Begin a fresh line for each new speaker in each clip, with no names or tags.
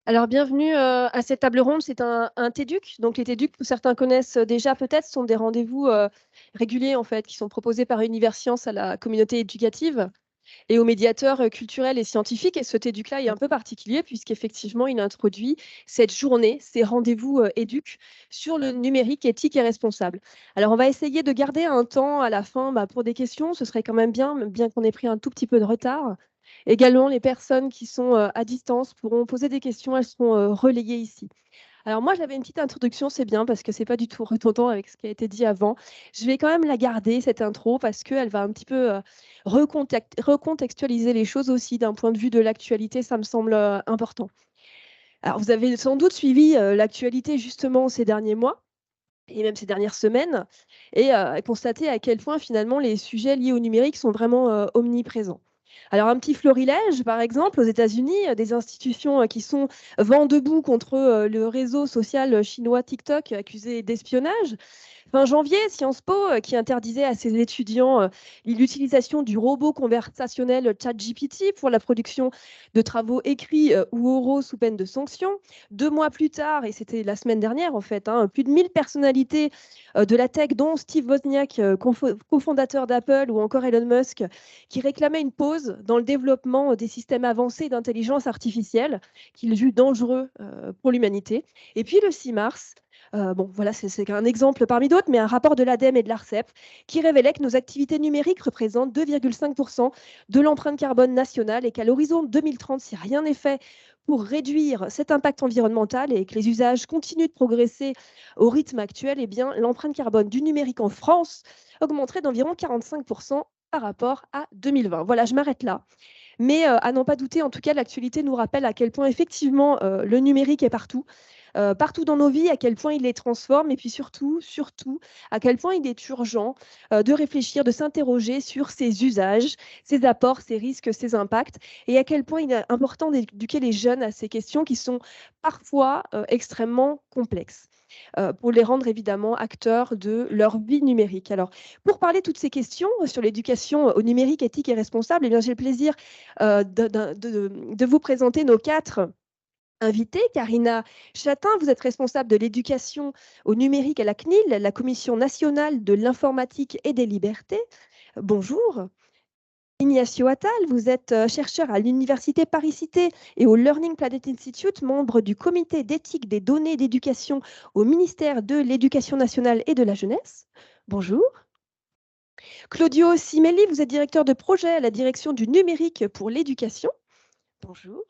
Alors, bienvenue à cette table ronde. C'est un TEDUC. Donc, les TEDUC, que certains connaissent déjà peut-être, sont des rendez-vous réguliers en fait, qui sont proposés par Universcience à la communauté éducative et aux médiateurs culturels et scientifiques. Et ce TEDUC-là est un peu particulier puisqu'effectivement, il introduit cette journée, ces rendez-vous éduc sur le numérique éthique et responsable. Alors, on va essayer de garder un temps à la fin pour des questions. Ce serait quand même bien qu'on ait pris un tout petit peu de retard. Également, les personnes qui sont à distance pourront poser des questions, elles seront relayées ici. Alors moi, j'avais une petite introduction, c'est bien parce que c'est pas du tout redondant avec ce qui a été dit avant. Je vais quand même la garder, cette intro, parce qu'elle va un petit peu recontextualiser les choses aussi d'un point de vue de l'actualité, ça me semble important. Alors vous avez sans doute suivi l'actualité justement ces derniers mois et même ces dernières semaines et constaté à quel point finalement les sujets liés au numérique sont vraiment omniprésents. Alors un petit florilège, par exemple, aux États-Unis, des institutions qui sont vent debout contre le réseau social chinois TikTok accusé d'espionnage. Fin janvier, Sciences Po qui interdisait à ses étudiants l'utilisation du robot conversationnel ChatGPT pour la production de travaux écrits ou oraux sous peine de sanctions. 2 mois plus tard, et c'était la semaine dernière en fait, plus de 1000 personnalités de la tech, dont Steve Wozniak, cofondateur d'Apple, ou encore Elon Musk, qui réclamaient une pause dans le développement des systèmes avancés d'intelligence artificielle qu'ils jugent dangereux pour l'humanité. Et puis le 6 mars, bon, voilà, c'est qu'un exemple parmi d'autres, mais un rapport de l'ADEME et de l'ARCEP qui révélait que nos activités numériques représentent 2,5% de l'empreinte carbone nationale et qu'à l'horizon 2030, si rien n'est fait pour réduire cet impact environnemental et que les usages continuent de progresser au rythme actuel, eh bien, l'empreinte carbone du numérique en France augmenterait d'environ 45% par rapport à 2020. Voilà, je m'arrête là. Mais à n'en pas douter, en tout cas, l'actualité nous rappelle à quel point effectivement le numérique est partout. Partout dans nos vies, à quel point il les transforme et puis surtout, à quel point il est urgent de réfléchir, de s'interroger sur ses usages, ses apports, ses risques, ses impacts et à quel point il est important d'éduquer les jeunes à ces questions qui sont parfois extrêmement complexes. Pour les rendre évidemment acteurs de leur vie numérique. Alors, pour parler de toutes ces questions sur l'éducation au numérique éthique et responsable, eh bien, j'ai le plaisir de vous présenter nos 4 invités. Karina Chatin, vous êtes responsable de l'éducation au numérique à la CNIL, la Commission nationale de l'informatique et des libertés. Bonjour. Ignacio Attal, vous êtes chercheur à l'Université Paris-Cité et au Learning Planet Institute, membre du comité d'éthique des données d'éducation au ministère de l'Éducation nationale et de la jeunesse. Bonjour. Claudio Simelli, vous êtes directeur de projet à la direction du numérique pour l'éducation. Bonjour.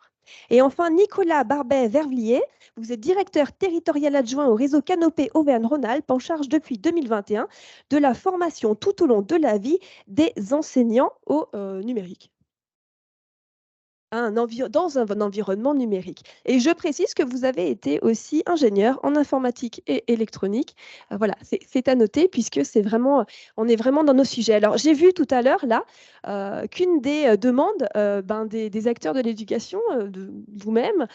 Et enfin, Nicolas Barbet-Vervlier, vous êtes directeur territorial adjoint au réseau Canopé Auvergne-Rhône-Alpes, en charge depuis 2021 de la formation tout au long de la vie des enseignants au numérique. Dans un environnement numérique. Et je précise que vous avez été aussi ingénieur en informatique et électronique. Voilà, c'est à noter puisque on est vraiment dans nos sujets. Alors, j'ai vu tout à l'heure là qu'une des demandes des acteurs de l'éducation, de vous-même,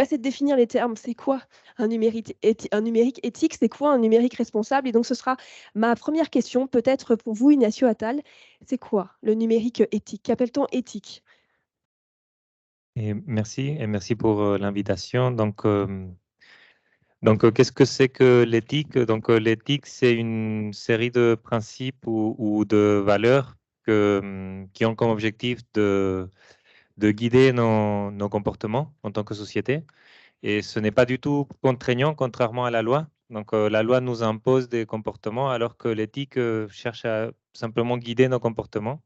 c'est de définir les termes. C'est quoi un numérique éthique? C'est quoi un numérique responsable? Et donc, ce sera ma première question, peut-être pour vous, Ignacio Attal. C'est quoi le numérique éthique? Qu'appelle-t-on éthique?
Et merci pour l'invitation. Qu'est-ce que c'est que l'éthique? L'éthique, c'est une série de principes ou de valeurs qui ont comme objectif de guider nos comportements en tant que société. Et ce n'est pas du tout contraignant, contrairement à la loi. La loi nous impose des comportements, alors que l'éthique cherche à simplement guider nos comportements.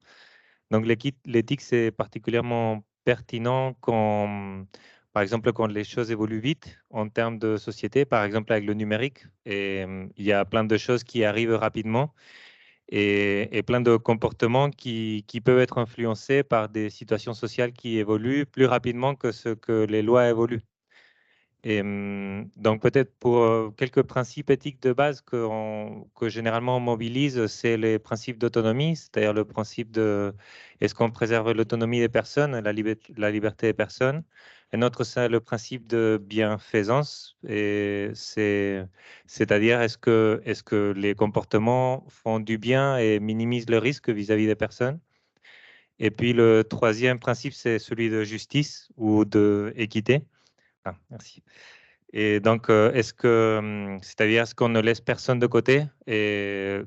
Donc, l'éthique, c'est particulièrement pertinent quand, par exemple, quand les choses évoluent vite en termes de société, par exemple avec le numérique. Et il y a plein de choses qui arrivent rapidement et plein de comportements qui peuvent être influencés par des situations sociales qui évoluent plus rapidement que ce que les lois évoluent. Et donc peut-être pour quelques principes éthiques de base que généralement on mobilise, c'est les principes d'autonomie, c'est-à-dire le principe de est-ce qu'on préserve l'autonomie des personnes, la liberté des personnes. Et notre, c'est le principe de bienfaisance, et c'est-à-dire est-ce que les comportements font du bien et minimisent le risque vis-à-vis des personnes. Et puis le troisième principe, c'est celui de justice ou de équité. Ah, merci. Et donc, c'est-à-dire qu'on ne laisse personne de côté et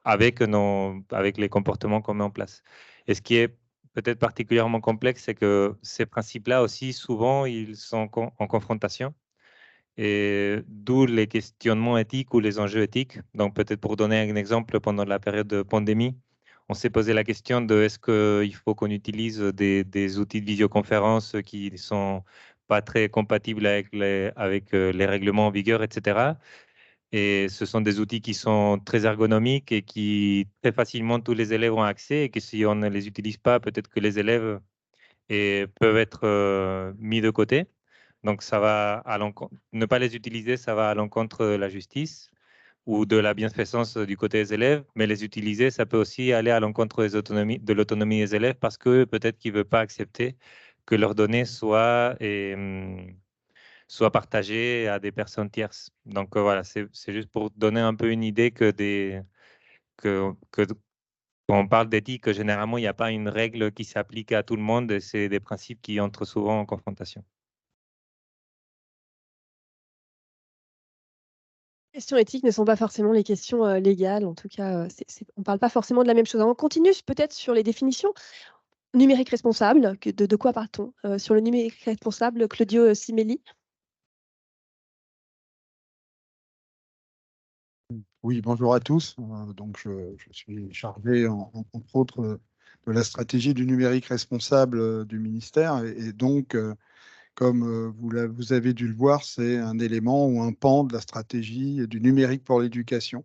avec les comportements qu'on met en place. Et ce qui est peut-être particulièrement complexe, c'est que ces principes-là aussi, souvent, ils sont en confrontation. Et d'où les questionnements éthiques ou les enjeux éthiques. Donc, peut-être pour donner un exemple, pendant la période de pandémie, on s'est posé la question de est-ce qu'il faut qu'on utilise des outils de visioconférence qui ne sont pas très compatibles avec les règlements en vigueur, etc. Et ce sont des outils qui sont très ergonomiques et qui très facilement tous les élèves ont accès et que si on ne les utilise pas, peut-être que les élèves peuvent être mis de côté. Donc, ça va à l'encontre. Ne pas les utiliser, ça va à l'encontre de la justice ou de la bienfaisance du côté des élèves, mais les utiliser, ça peut aussi aller à l'encontre de l'autonomie des élèves parce que peut-être qu'ils ne veulent pas accepter que leurs données soient partagées à des personnes tierces. Donc, voilà, c'est juste pour donner un peu une idée que quand on parle d'éthique, généralement, il n'y a pas une règle qui s'applique à tout le monde et c'est des principes qui entrent souvent en confrontation.
Les questions éthiques ne sont pas forcément les questions légales. En tout cas, on ne parle pas forcément de la même chose. On continue peut-être sur les définitions. Numérique responsable, de quoi parle-t-on sur le numérique responsable, Claudio Simelli?
Oui, bonjour à tous. Donc, je suis chargé, entre autres, de la stratégie du numérique responsable du ministère. Et donc, comme vous avez dû le voir, c'est un élément ou un pan de la stratégie du numérique pour l'éducation.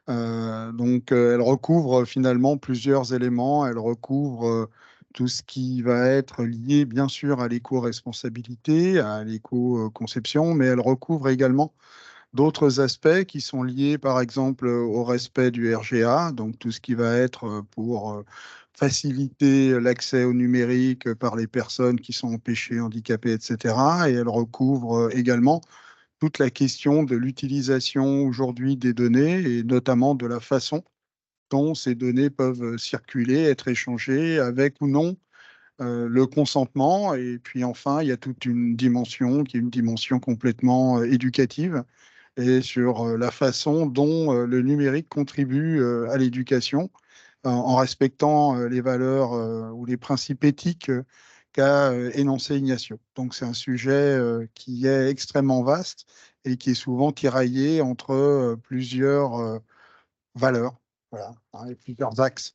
Donc, elle recouvre finalement plusieurs éléments. Elle recouvre tout ce qui va être lié, bien sûr, à l'éco-responsabilité, à l'éco-conception, mais elle recouvre également d'autres aspects qui sont liés, par exemple, au respect du RGA, donc tout ce qui va être pour faciliter l'accès au numérique par les personnes qui sont empêchées, handicapées, etc. Et elle recouvre également toute la question de l'utilisation aujourd'hui des données et notamment de la façon dont ces données peuvent circuler, être échangées avec ou non le consentement. Et puis enfin, il y a toute une dimension qui est une dimension complètement éducative et sur la façon dont le numérique contribue à l'éducation en respectant les valeurs ou les principes éthiques qu'a énoncé Ignacio. Donc c'est un sujet qui est extrêmement vaste et qui est souvent tiraillé entre plusieurs valeurs, voilà, hein, et plusieurs axes.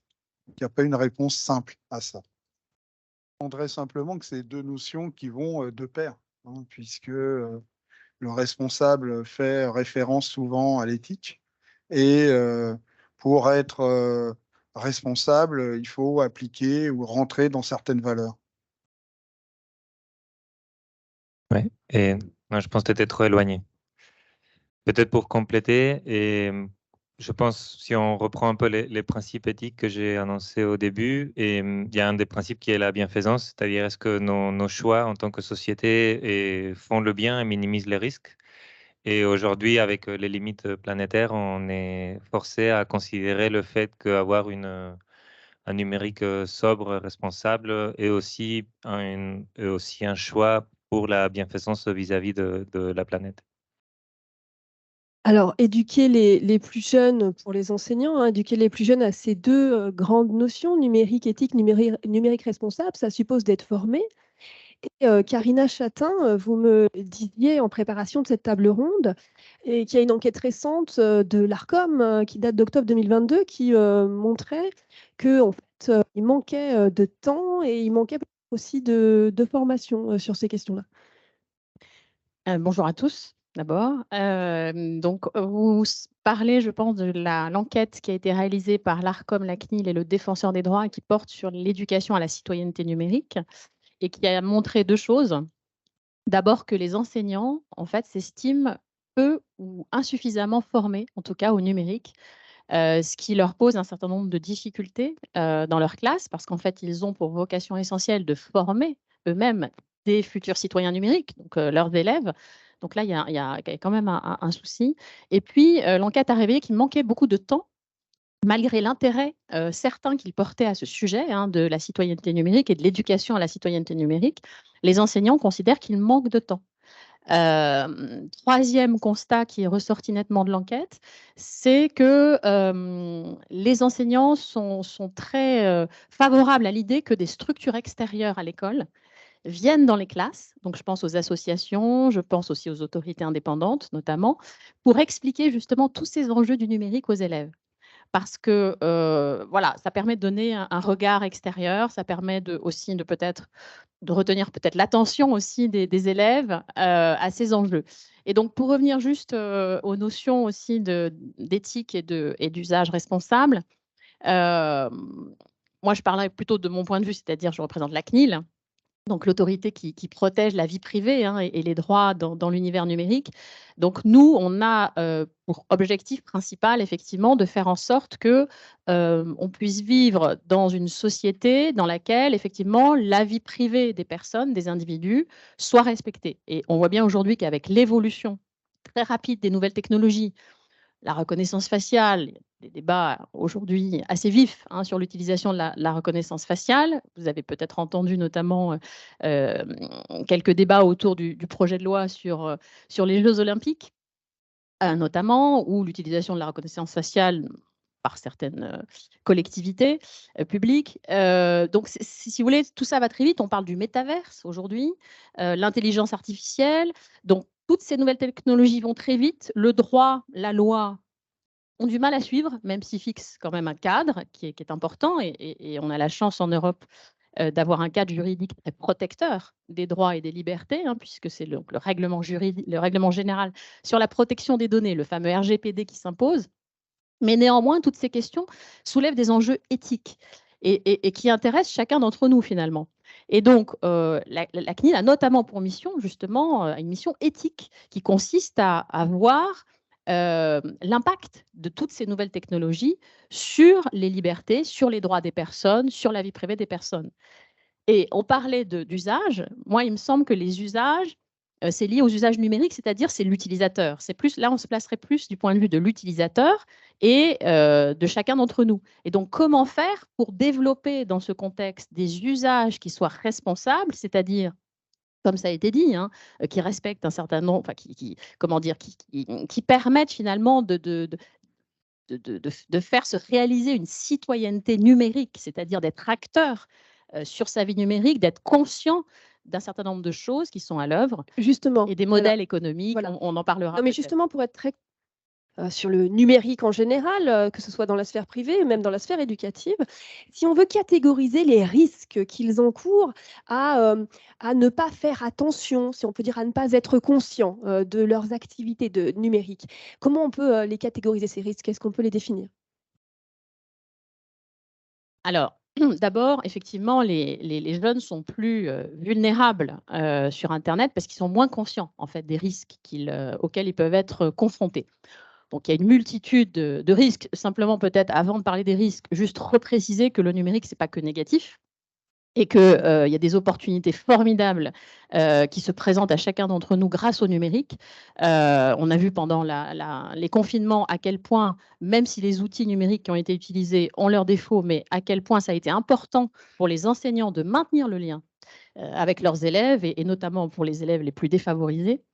Il n'y a pas une réponse simple à ça. Je prendrais simplement que c'est deux notions qui vont de pair, hein, puisque le responsable fait référence souvent à l'éthique. Et pour être responsable, il faut appliquer ou rentrer dans certaines valeurs.
Ouais. Et non, je pense que tu étais trop éloigné. Peut-être pour compléter, et je pense, si on reprend un peu les principes éthiques que j'ai annoncés au début, et il y a un des principes qui est la bienfaisance, c'est-à-dire est-ce que nos choix en tant que société font le bien et minimisent les risques. Et aujourd'hui, avec les limites planétaires, on est forcé à considérer le fait qu'avoir un numérique sobre, responsable, est aussi un choix pour la bienfaisance vis-à-vis de la planète.
Alors, éduquer les plus jeunes, pour les enseignants, hein, éduquer les plus jeunes à ces deux grandes notions, numérique éthique, numérique responsable, ça suppose d'être formé. Et Karina Chatin, vous me disiez en préparation de cette table ronde et qu'il y a une enquête récente de l'Arcom qui date d'octobre 2022 qui montrait qu'en fait, il manquait de temps et il manquait aussi de formation sur ces questions-là.
Bonjour à tous, d'abord. Donc, vous parlez, je pense, de l'enquête qui a été réalisée par l'Arcom, la CNIL et le Défenseur des droits qui porte sur l'éducation à la citoyenneté numérique et qui a montré deux choses. D'abord, que les enseignants, en fait, s'estiment peu ou insuffisamment formés, en tout cas au numérique, ce qui leur pose un certain nombre de difficultés dans leur classe parce qu'en fait, ils ont pour vocation essentielle de former eux-mêmes des futurs citoyens numériques, donc leurs élèves. Donc là, il y a quand même un souci. Et puis, l'enquête a révélé qu'il manquait beaucoup de temps, malgré l'intérêt certain qu'ils portaient à ce sujet hein, de la citoyenneté numérique et de l'éducation à la citoyenneté numérique. Les enseignants considèrent qu'il manque de temps. Troisième constat qui est ressorti nettement de l'enquête, c'est que les enseignants sont très favorables à l'idée que des structures extérieures à l'école viennent dans les classes, donc je pense aux associations, je pense aussi aux autorités indépendantes notamment, pour expliquer justement tous ces enjeux du numérique aux élèves. Parce que voilà, ça permet de donner un regard extérieur, ça permet aussi de peut-être de retenir peut-être l'attention aussi des élèves à ces enjeux. Et donc, pour revenir juste aux notions aussi d'éthique et d'usage responsable, moi, je parlerai plutôt de mon point de vue, c'est-à-dire je représente la CNIL, donc l'autorité qui protège la vie privée et les droits dans l'univers numérique. Donc nous, on a pour objectif principal, effectivement, de faire en sorte que on puisse vivre dans une société dans laquelle, effectivement, la vie privée des personnes, des individus, soit respectée. Et on voit bien aujourd'hui qu'avec l'évolution très rapide des nouvelles technologies, la reconnaissance faciale, il y a des débats aujourd'hui assez vifs sur l'utilisation de la reconnaissance faciale. Vous avez peut-être entendu notamment quelques débats autour du projet de loi sur les Jeux olympiques, notamment, ou l'utilisation de la reconnaissance faciale par certaines collectivités publiques. Donc, si vous voulez, tout ça va très vite. On parle du métaverse aujourd'hui, l'intelligence artificielle. Donc, toutes ces nouvelles technologies vont très vite. Le droit, la loi ont du mal à suivre, même s'ils fixent quand même un cadre qui est important. Et on a la chance en Europe d'avoir un cadre juridique très protecteur des droits et des libertés, puisque c'est le règlement général sur la protection des données, le fameux RGPD qui s'impose. Mais néanmoins, toutes ces questions soulèvent des enjeux éthiques et qui intéressent chacun d'entre nous finalement. Et donc, la CNIL a notamment pour mission, justement, une mission éthique qui consiste à voir l'impact de toutes ces nouvelles technologies sur les libertés, sur les droits des personnes, sur la vie privée des personnes. Et on parlait d'usage. Moi, il me semble que les usages, c'est lié aux usages numériques, c'est-à-dire c'est l'utilisateur. C'est plus, là, on se placerait plus du point de vue de l'utilisateur et de chacun d'entre nous. Et donc, comment faire pour développer dans ce contexte des usages qui soient responsables, c'est-à-dire, comme ça a été dit, qui respectent un certain nombre, enfin, qui permettent finalement de faire se réaliser une citoyenneté numérique, c'est-à-dire d'être acteur sur sa vie numérique, d'être conscient d'un certain nombre de choses qui sont à l'œuvre.
Justement.
Et des modèles économiques,
voilà.
on en parlera.
Non, mais justement, pour être très sur le numérique en général, que ce soit dans la sphère privée, même dans la sphère éducative, si on veut catégoriser les risques qu'ils encourent à ne pas faire attention, si on peut dire à ne pas être conscient de leurs activités de numérique, comment on peut les catégoriser, ces risques? Est-ce qu'on peut les définir?
Alors, d'abord, effectivement, les jeunes sont plus vulnérables sur Internet parce qu'ils sont moins conscients en fait, des risques auxquels ils peuvent être confrontés. Donc, il y a une multitude de risques. Simplement, peut-être, avant de parler des risques, juste repréciser que le numérique, ce n'est pas que négatif et qu'il y a des opportunités formidables qui se présentent à chacun d'entre nous grâce au numérique. On a vu pendant les confinements à quel point, même si les outils numériques qui ont été utilisés ont leurs défauts, mais à quel point ça a été important pour les enseignants de maintenir le lien avec leurs élèves et notamment pour les élèves les plus défavorisés.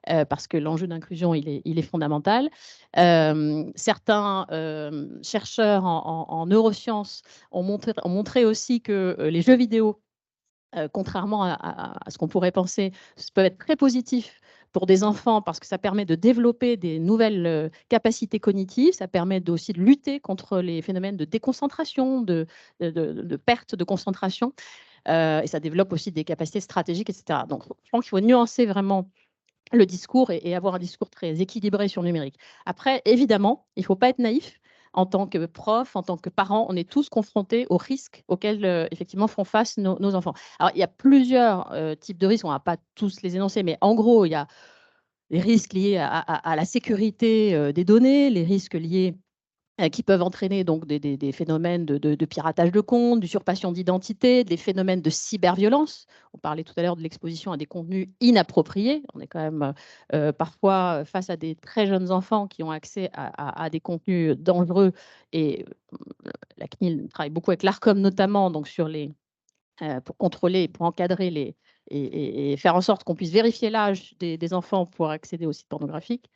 Parce que l'enjeu d'inclusion, il est fondamental. Certains chercheurs en neurosciences ont montré aussi que les jeux vidéo, contrairement à ce qu'on pourrait penser, peuvent être très positifs pour des enfants parce que ça permet de développer des nouvelles capacités cognitives, ça permet aussi de lutter contre les phénomènes de déconcentration, de perte de concentration, et ça développe aussi des capacités stratégiques, etc. Donc, je pense qu'il faut nuancer vraiment le discours et avoir un discours très équilibré sur le numérique. Après, évidemment, il ne faut pas être naïf. En tant que prof, en tant que parent, on est tous confrontés aux risques auxquels, effectivement, font face nos enfants. Alors, il y a plusieurs types de risques, on ne va pas tous les énoncer, mais en gros, il y a les risques liés à la sécurité des données, les risques liés qui peuvent entraîner donc des phénomènes de piratage de comptes, d'usurpation d'identité, des phénomènes de cyberviolence. On parlait tout à l'heure de l'exposition à des contenus inappropriés. On est quand même parfois face à des très jeunes enfants qui ont accès à des contenus dangereux. Et la CNIL travaille beaucoup avec l'ARCOM notamment donc pour contrôler et pour encadrer et faire en sorte qu'on puisse vérifier l'âge des enfants pour accéder aux sites pornographiques.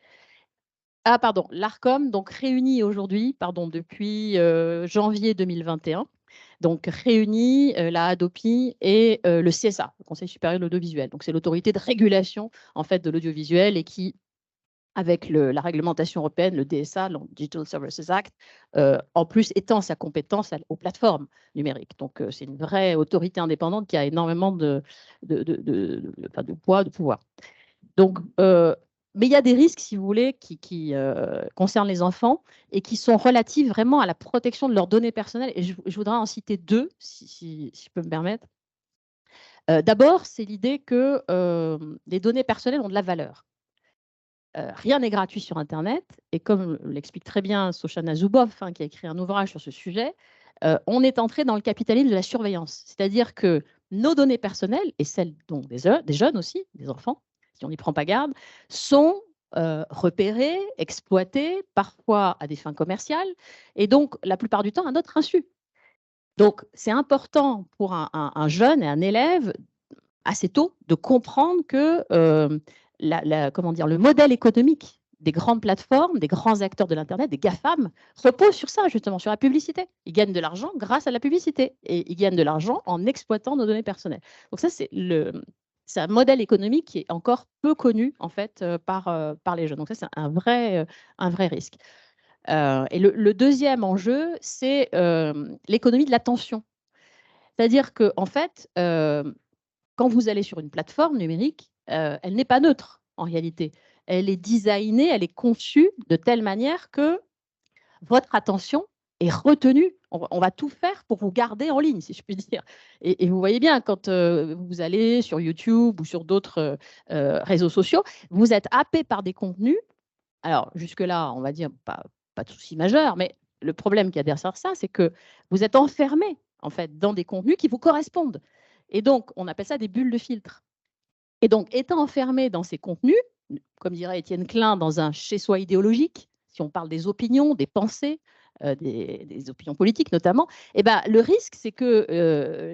Ah, pardon, l'ARCOM donc réunit aujourd'hui, depuis janvier 2021, donc réunit la Hadopi et le CSA, le Conseil supérieur de l'audiovisuel. Donc c'est l'autorité de régulation en fait de l'audiovisuel et qui, avec la réglementation européenne, le DSA, le Digital Services Act, en plus étend sa compétence aux plateformes numériques. Donc c'est une vraie autorité indépendante qui a énormément de poids, de pouvoir. Donc, mais il y a des risques, si vous voulez, qui concernent les enfants et qui sont relatifs vraiment à la protection de leurs données personnelles. Et je voudrais en citer deux, si je peux me permettre. D'abord, c'est l'idée que les données personnelles ont de la valeur. Rien n'est gratuit sur Internet. Et comme l'explique très bien Shoshana Zuboff, qui a écrit un ouvrage sur ce sujet, on est entré dans le capitalisme de la surveillance. C'est-à-dire que nos données personnelles, et celles donc des jeunes aussi, des enfants, si on n'y prend pas garde, sont repérées, exploitées, parfois à des fins commerciales, et donc la plupart du temps à notre insu. Donc c'est important pour un jeune et un élève assez tôt de comprendre que le modèle économique des grandes plateformes, des grands acteurs de l'Internet, des GAFAM, repose sur ça, justement, sur la publicité. Ils gagnent de l'argent grâce à la publicité et ils gagnent de l'argent en exploitant nos données personnelles. Donc ça, c'est un modèle économique qui est encore peu connu, en fait, par les jeunes. Donc ça, c'est un vrai risque. Et le deuxième enjeu, c'est l'économie de l'attention. C'est-à-dire que, en fait, quand vous allez sur une plateforme numérique, elle n'est pas neutre en réalité. Elle est designée, elle est conçue de telle manière que votre attention est retenue. On va tout faire pour vous garder en ligne, si je puis dire. Et vous voyez bien, quand vous allez sur YouTube ou sur d'autres réseaux sociaux, vous êtes happé par des contenus. Alors, jusque-là, on va dire, pas de souci majeur, mais le problème qu'il y a derrière ça, c'est que vous êtes enfermé, en fait, dans des contenus qui vous correspondent. Et donc, on appelle ça des bulles de filtre. Et donc, étant enfermé dans ces contenus, comme dirait Étienne Klein, dans un chez-soi idéologique, si on parle des opinions, des pensées, des opinions politiques notamment, le risque, c'est que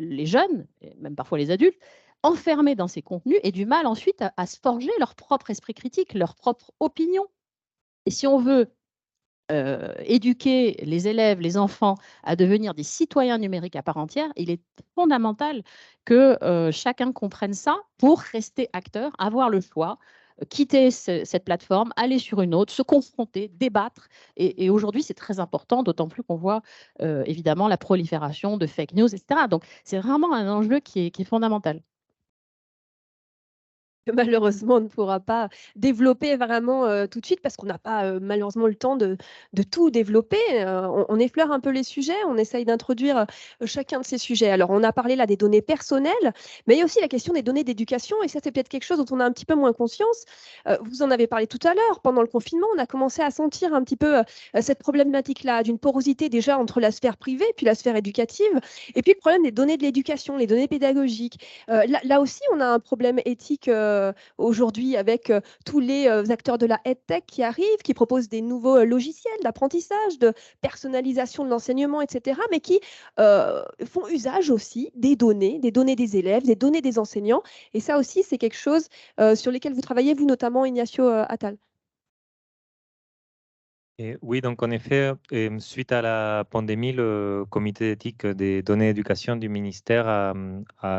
les jeunes, et même parfois les adultes, enfermés dans ces contenus, aient du mal ensuite à se forger leur propre esprit critique, leur propre opinion. Et si on veut éduquer les élèves, les enfants à devenir des citoyens numériques à part entière, il est fondamental que chacun comprenne ça pour rester acteur, avoir le choix, quitter cette plateforme, aller sur une autre, se confronter, débattre. Et aujourd'hui, c'est très important, d'autant plus qu'on voit évidemment la prolifération de fake news, etc. Donc, c'est vraiment un enjeu qui est fondamental.
Malheureusement, on ne pourra pas développer vraiment tout de suite parce qu'on n'a pas malheureusement le temps de tout développer. On effleure un peu les sujets, on essaye d'introduire chacun de ces sujets. Alors, on a parlé là des données personnelles, mais il y a aussi la question des données d'éducation, et ça, c'est peut-être quelque chose dont on a un petit peu moins conscience. Vous en avez parlé tout à l'heure, pendant le confinement, on a commencé à sentir un petit peu cette problématique-là, d'une porosité déjà entre la sphère privée puis la sphère éducative, et puis le problème des données de l'éducation, les données pédagogiques. Là aussi, on a un problème éthique aujourd'hui avec tous les acteurs de la EdTech qui arrivent, qui proposent des nouveaux logiciels d'apprentissage, de personnalisation de l'enseignement, etc., mais qui font usage aussi des données des élèves, des données des enseignants. Et ça aussi, c'est quelque chose sur lesquels vous travaillez, vous notamment, Ignacio Attal.
Et oui, donc en effet, suite à la pandémie, le comité d'éthique des données d'éducation du ministère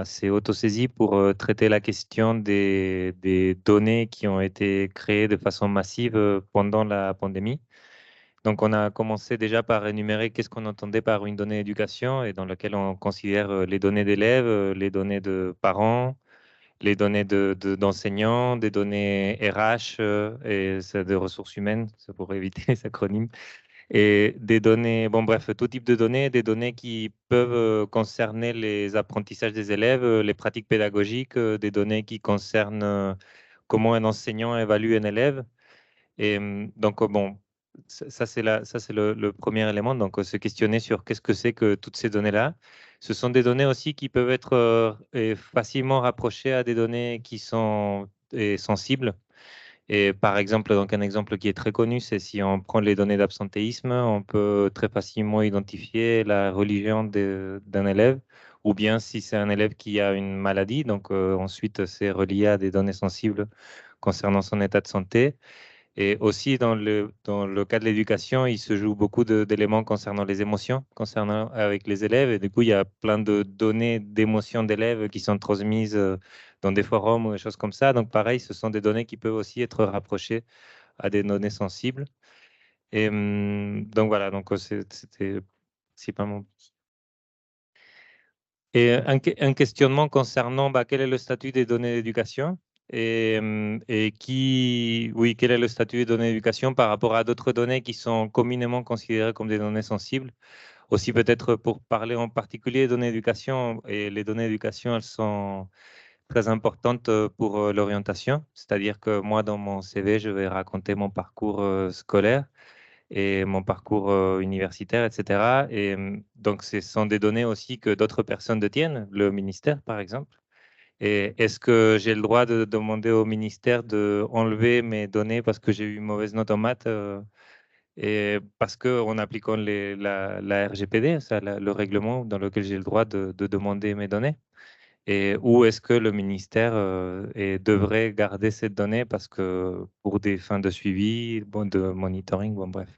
s'est autosaisi pour traiter la question des données qui ont été créées de façon massive pendant la pandémie. Donc on a commencé déjà par énumérer qu'est-ce qu'on entendait par une donnée d'éducation et dans laquelle on considère les données d'élèves, les données de parents, les données d'enseignants, des données RH et c'est des ressources humaines, c'est pour éviter les acronymes, et des données, bon bref, tout type de données, des données qui peuvent concerner les apprentissages des élèves, les pratiques pédagogiques, des données qui concernent comment un enseignant évalue un élève. Et donc, bon, ça c'est le premier élément, donc se questionner sur qu'est-ce que c'est que toutes ces données-là. Ce sont des données aussi qui peuvent être facilement rapprochées à des données qui sont sensibles. Et par exemple, donc un exemple qui est très connu, c'est si on prend les données d'absentéisme, on peut très facilement identifier la religion d'un élève ou bien si c'est un élève qui a une maladie, donc ensuite c'est relié à des données sensibles concernant son état de santé. Et aussi dans le cas de l'éducation, il se joue beaucoup d'éléments concernant les émotions, concernant avec les élèves. Et du coup, il y a plein de données d'émotions d'élèves qui sont transmises dans des forums ou des choses comme ça. Donc pareil, ce sont des données qui peuvent aussi être rapprochées à des données sensibles. Et donc voilà, donc c'était principalement. Et un questionnement concernant quel est le statut des données d'éducation et oui, quel est le statut des données d'éducation par rapport à d'autres données qui sont communément considérées comme des données sensibles. Aussi peut-être pour parler en particulier des données d'éducation, et les données d'éducation, elles sont très importantes pour l'orientation. C'est-à-dire que moi, dans mon CV, je vais raconter mon parcours scolaire et mon parcours universitaire, etc. Et donc, ce sont des données aussi que d'autres personnes détiennent, le ministère, par exemple. Et est-ce que j'ai le droit de demander au ministère d'enlever mes données parce que j'ai eu une mauvaise note en maths et parce qu'en appliquant la RGPD, le règlement dans lequel j'ai le droit de demander mes données? Et où est-ce que le ministère devrait garder ces données parce que pour des fins de suivi, de monitoring, bon, bref.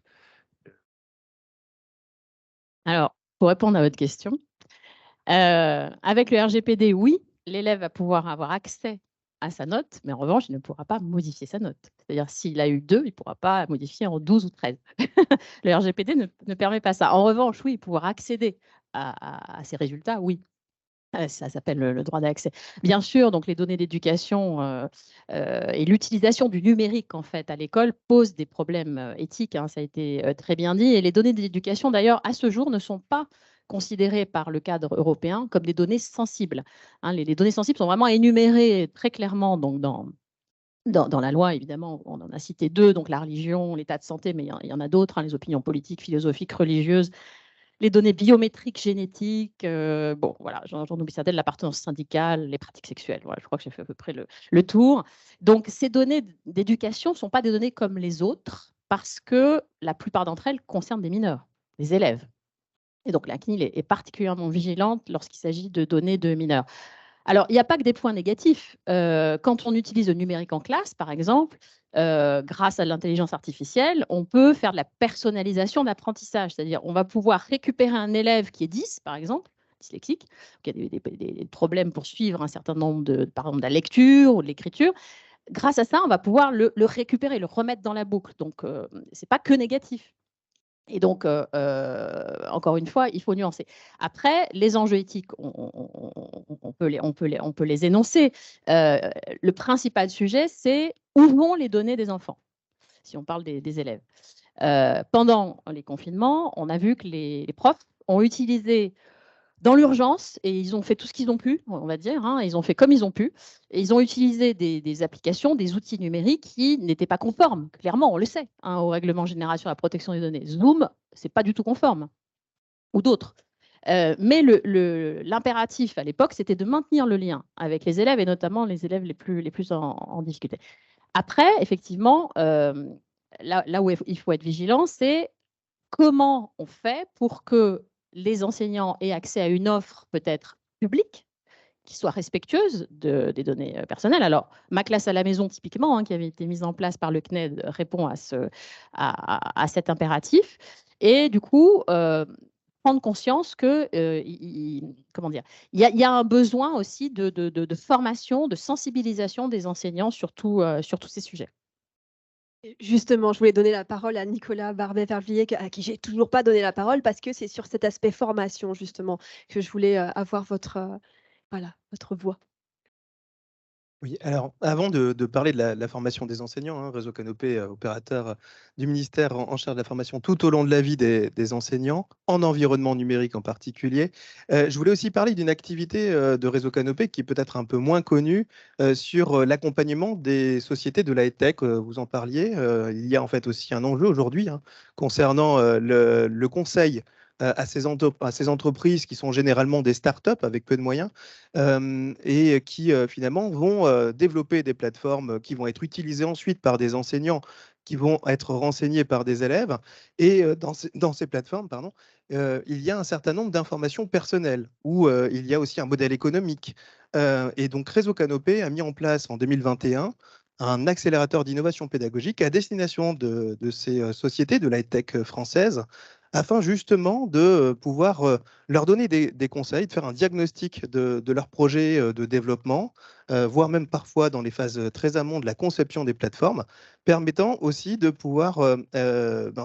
Alors, pour répondre à votre question, avec le RGPD, oui, l'élève va pouvoir avoir accès à sa note, mais en revanche, il ne pourra pas modifier sa note. C'est-à-dire, s'il a eu 2, il ne pourra pas modifier en 12 ou 13. Le RGPD ne permet pas ça. En revanche, oui, pouvoir accéder à ces résultats, oui. Ça s'appelle le droit d'accès. Bien sûr, donc les données d'éducation et l'utilisation du numérique en fait à l'école posent des problèmes éthiques, hein, ça a été très bien dit. Et les données d'éducation, d'ailleurs, à ce jour, ne sont pas considérées par le cadre européen comme des données sensibles. Hein, les données sensibles sont vraiment énumérées très clairement donc, dans la loi, évidemment. On en a cité 2, donc la religion, l'état de santé, mais il y en a d'autres, hein, les opinions politiques, philosophiques, religieuses, les données biométriques, génétiques, bon, voilà, j'en oublie certaines, l'appartenance syndicale, les pratiques sexuelles. Voilà, je crois que j'ai fait à peu près le tour. Donc, ces données d'éducation ne sont pas des données comme les autres parce que la plupart d'entre elles concernent des mineurs, des élèves. Et donc, la CNIL est particulièrement vigilante lorsqu'il s'agit de données de mineurs. Alors, il n'y a pas que des points négatifs. Quand on utilise le numérique en classe, par exemple, grâce à l'intelligence artificielle, on peut faire de la personnalisation d'apprentissage. C'est-à-dire, on va pouvoir récupérer un élève qui est 10, par exemple, dyslexique, qui a des problèmes pour suivre un certain nombre par exemple, de la lecture ou de l'écriture. Grâce à ça, on va pouvoir le récupérer, le remettre dans la boucle. Donc, ce n'est pas que négatif. Et donc, encore une fois, il faut nuancer. Après, les enjeux éthiques, on peut les énoncer. Le principal sujet, c'est où vont les données des enfants, si on parle des élèves. Pendant les confinements, on a vu que les profs ont utilisé dans l'urgence, et ils ont fait tout ce qu'ils ont pu, on va dire, hein, ils ont fait comme ils ont pu, et ils ont utilisé des applications, des outils numériques qui n'étaient pas conformes, clairement, on le sait, hein, au règlement général sur la protection des données. Zoom, ce n'est pas du tout conforme, ou d'autres. Mais l'impératif à l'époque, c'était de maintenir le lien avec les élèves, et notamment les élèves les plus en difficulté. Après, effectivement, là où il faut être vigilant, c'est comment on fait pour que les enseignants aient accès à une offre peut-être publique qui soit respectueuse des données personnelles. Alors, ma classe à la maison, typiquement, hein, qui avait été mise en place par le CNED, répond à cet impératif. Et du coup, prendre conscience que, comment dire, il y a un besoin aussi de formation, de sensibilisation des enseignants sur tous ces sujets.
Justement, je voulais donner la parole à Nicolas Barbet-Vervilliers, à qui j'ai toujours pas donné la parole, parce que c'est sur cet aspect formation, justement, que je voulais avoir votre voix.
Oui, alors avant de parler de la formation des enseignants, hein, Réseau Canopé, opérateur du ministère en charge de la formation tout au long de la vie des enseignants, en environnement numérique en particulier, je voulais aussi parler d'une activité de Réseau Canopé qui est peut-être un peu moins connue sur l'accompagnement des sociétés de la tech. Vous en parliez, il y a en fait aussi un enjeu aujourd'hui, hein, concernant le conseil à ces entreprises qui sont généralement des startups avec peu de moyens et qui finalement vont développer des plateformes qui vont être utilisées ensuite par des enseignants qui vont être renseignés par des élèves. Et dans ces plateformes, pardon, il y a un certain nombre d'informations personnelles où il y a aussi un modèle économique. Et donc, Réseau Canopé a mis en place en 2021 un accélérateur d'innovation pédagogique à destination de ces sociétés de la tech française, afin justement de pouvoir leur donner des conseils, de faire un diagnostic de leur projet de développement, voire même parfois dans les phases très amont de la conception des plateformes, permettant aussi de pouvoir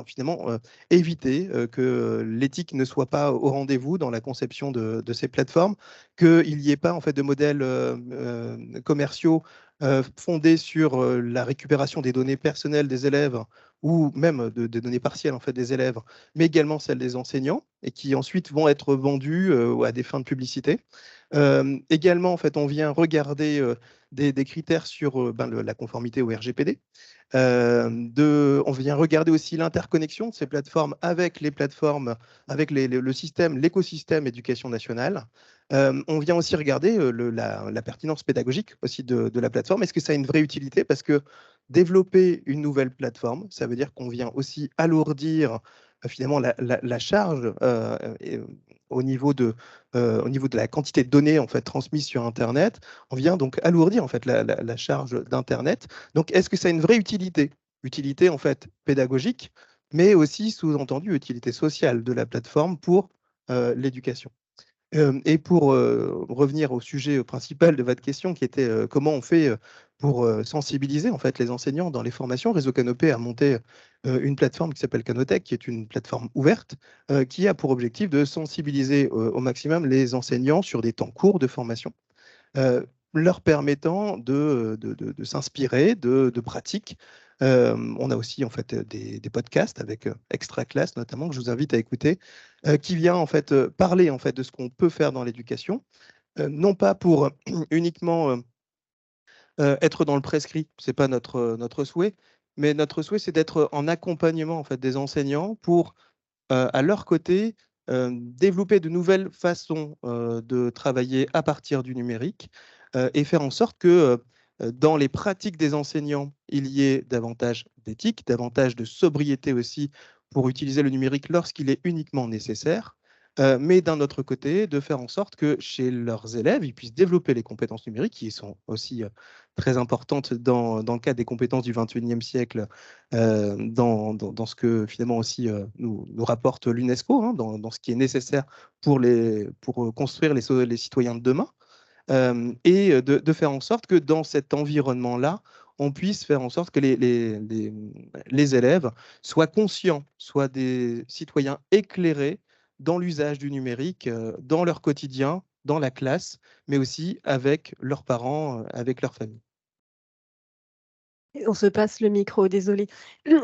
finalement éviter que l'éthique ne soit pas au rendez-vous dans la conception de ces plateformes, qu'il n'y ait pas en fait de modèles commerciaux fondés sur la récupération des données personnelles des élèves ou même de données partielles en fait des élèves, mais également celles des enseignants et qui ensuite vont être vendues à des fins de publicité. Également, en fait, on vient regarder des critères sur la conformité au RGPD. On vient regarder aussi l'interconnexion de ces plateformes avec les plateformes, avec le système, l'écosystème éducation nationale. On vient aussi regarder la pertinence pédagogique aussi de la plateforme. Est-ce que ça a une vraie utilité? Parce que développer une nouvelle plateforme, ça veut dire qu'on vient aussi alourdir finalement la charge au niveau de la quantité de données en fait transmises sur Internet. On vient donc alourdir en fait la charge d'Internet. Donc, est-ce que ça a une vraie utilité? Utilité en fait pédagogique, mais aussi sous-entendu utilité sociale de la plateforme pour l'éducation. Et pour revenir au sujet principal de votre question, qui était comment on fait pour sensibiliser en fait les enseignants dans les formations. Réseau Canopé a monté une plateforme qui s'appelle Canotech, qui est une plateforme ouverte, qui a pour objectif de sensibiliser au maximum les enseignants sur des temps courts de formation, leur permettant de s'inspirer de pratiques. On a aussi en fait des podcasts avec Extra Class notamment que je vous invite à écouter, qui vient en fait parler en fait de ce qu'on peut faire dans l'éducation, non pas pour uniquement être dans le prescrit, c'est pas notre souhait, mais notre souhait c'est d'être en accompagnement en fait des enseignants pour à leur côté développer de nouvelles façons de travailler à partir du numérique et faire en sorte que dans les pratiques des enseignants, il y ait davantage d'éthique, davantage de sobriété aussi pour utiliser le numérique lorsqu'il est uniquement nécessaire, mais d'un autre côté, de faire en sorte que chez leurs élèves, ils puissent développer les compétences numériques qui sont aussi très importantes dans le cadre des compétences du 21e siècle, dans ce que finalement aussi nous rapporte l'UNESCO, hein, dans ce qui est nécessaire pour construire les citoyens de demain. Et de faire en sorte que dans cet environnement-là, on puisse faire en sorte que les élèves soient conscients, soient des citoyens éclairés dans l'usage du numérique, dans leur quotidien, dans la classe, mais aussi avec leurs parents, avec leur famille.
On se passe le micro, désolé.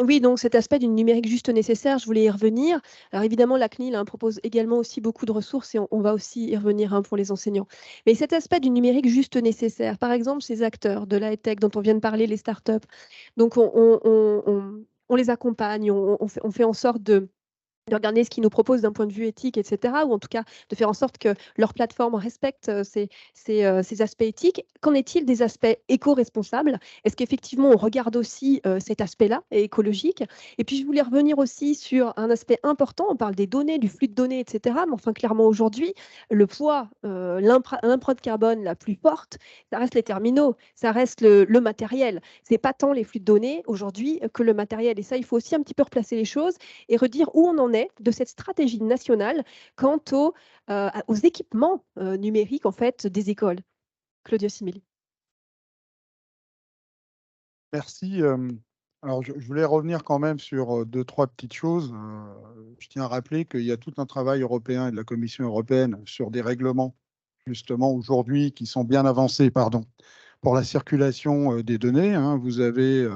Oui, donc cet aspect du numérique juste nécessaire, je voulais y revenir. Alors évidemment, la CNIL propose également aussi beaucoup de ressources et on va aussi y revenir pour les enseignants. Mais cet aspect du numérique juste nécessaire, par exemple, ces acteurs de la high-tech dont on vient de parler, les startups, donc on les accompagne, on fait en sorte de regarder ce qu'ils nous proposent d'un point de vue éthique, etc., ou en tout cas de faire en sorte que leur plateforme respecte ces aspects éthiques. Qu'en est-il des aspects éco-responsables? Est-ce qu'effectivement on regarde aussi cet aspect-là, écologique? Et puis je voulais revenir aussi sur un aspect important, on parle des données, du flux de données, etc., mais enfin clairement aujourd'hui, le poids, l'empreinte carbone la plus forte, ça reste les terminaux, ça reste le matériel. C'est pas tant les flux de données aujourd'hui que le matériel. Et ça, il faut aussi un petit peu replacer les choses et redire où on en est de cette stratégie nationale quant aux équipements numériques en fait, des écoles. Claudia Simili.
Merci. Alors, je voulais revenir quand même sur deux, trois petites choses. Je tiens à rappeler qu'il y a tout un travail européen et de la Commission européenne sur des règlements, justement, aujourd'hui, qui sont bien avancés, pour la circulation des données. Hein. Vous avez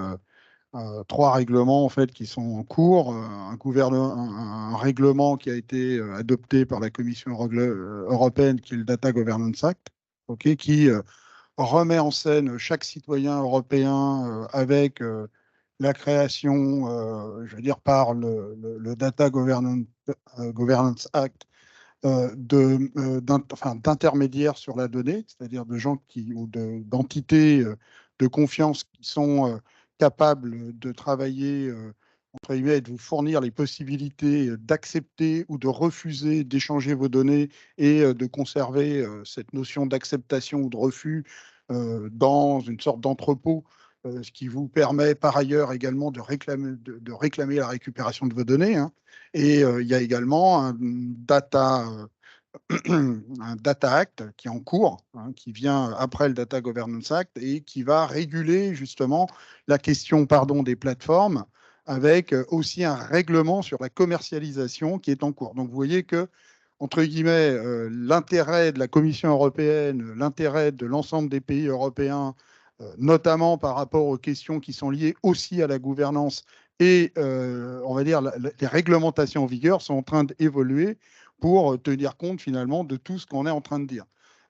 trois règlements en fait qui sont en cours. Un règlement qui a été adopté par la Commission européenne, qui est le Data Governance Act, qui remet en scène chaque citoyen européen avec la création, je veux dire, par le Data Governance Governance Act, d'intermédiaires sur la donnée, c'est-à-dire de gens ou d'entités de confiance qui sont capables de travailler, entre guillemets, et de vous fournir les possibilités d'accepter ou de refuser d'échanger vos données et de conserver cette notion d'acceptation ou de refus dans une sorte d'entrepôt, ce qui vous permet par ailleurs également de réclamer la récupération de vos données, hein. Et il y a également un data Act qui est en cours, hein, qui vient après le Data Governance Act et qui va réguler justement la question des plateformes, avec aussi un règlement sur la commercialisation qui est en cours. Donc vous voyez que, entre guillemets, l'intérêt de la Commission européenne, l'intérêt de l'ensemble des pays européens, notamment par rapport aux questions qui sont liées aussi à la gouvernance et, on va dire, les réglementations en vigueur sont en train d'évoluer pour tenir compte finalement de tout ce qu'on est en train de dire.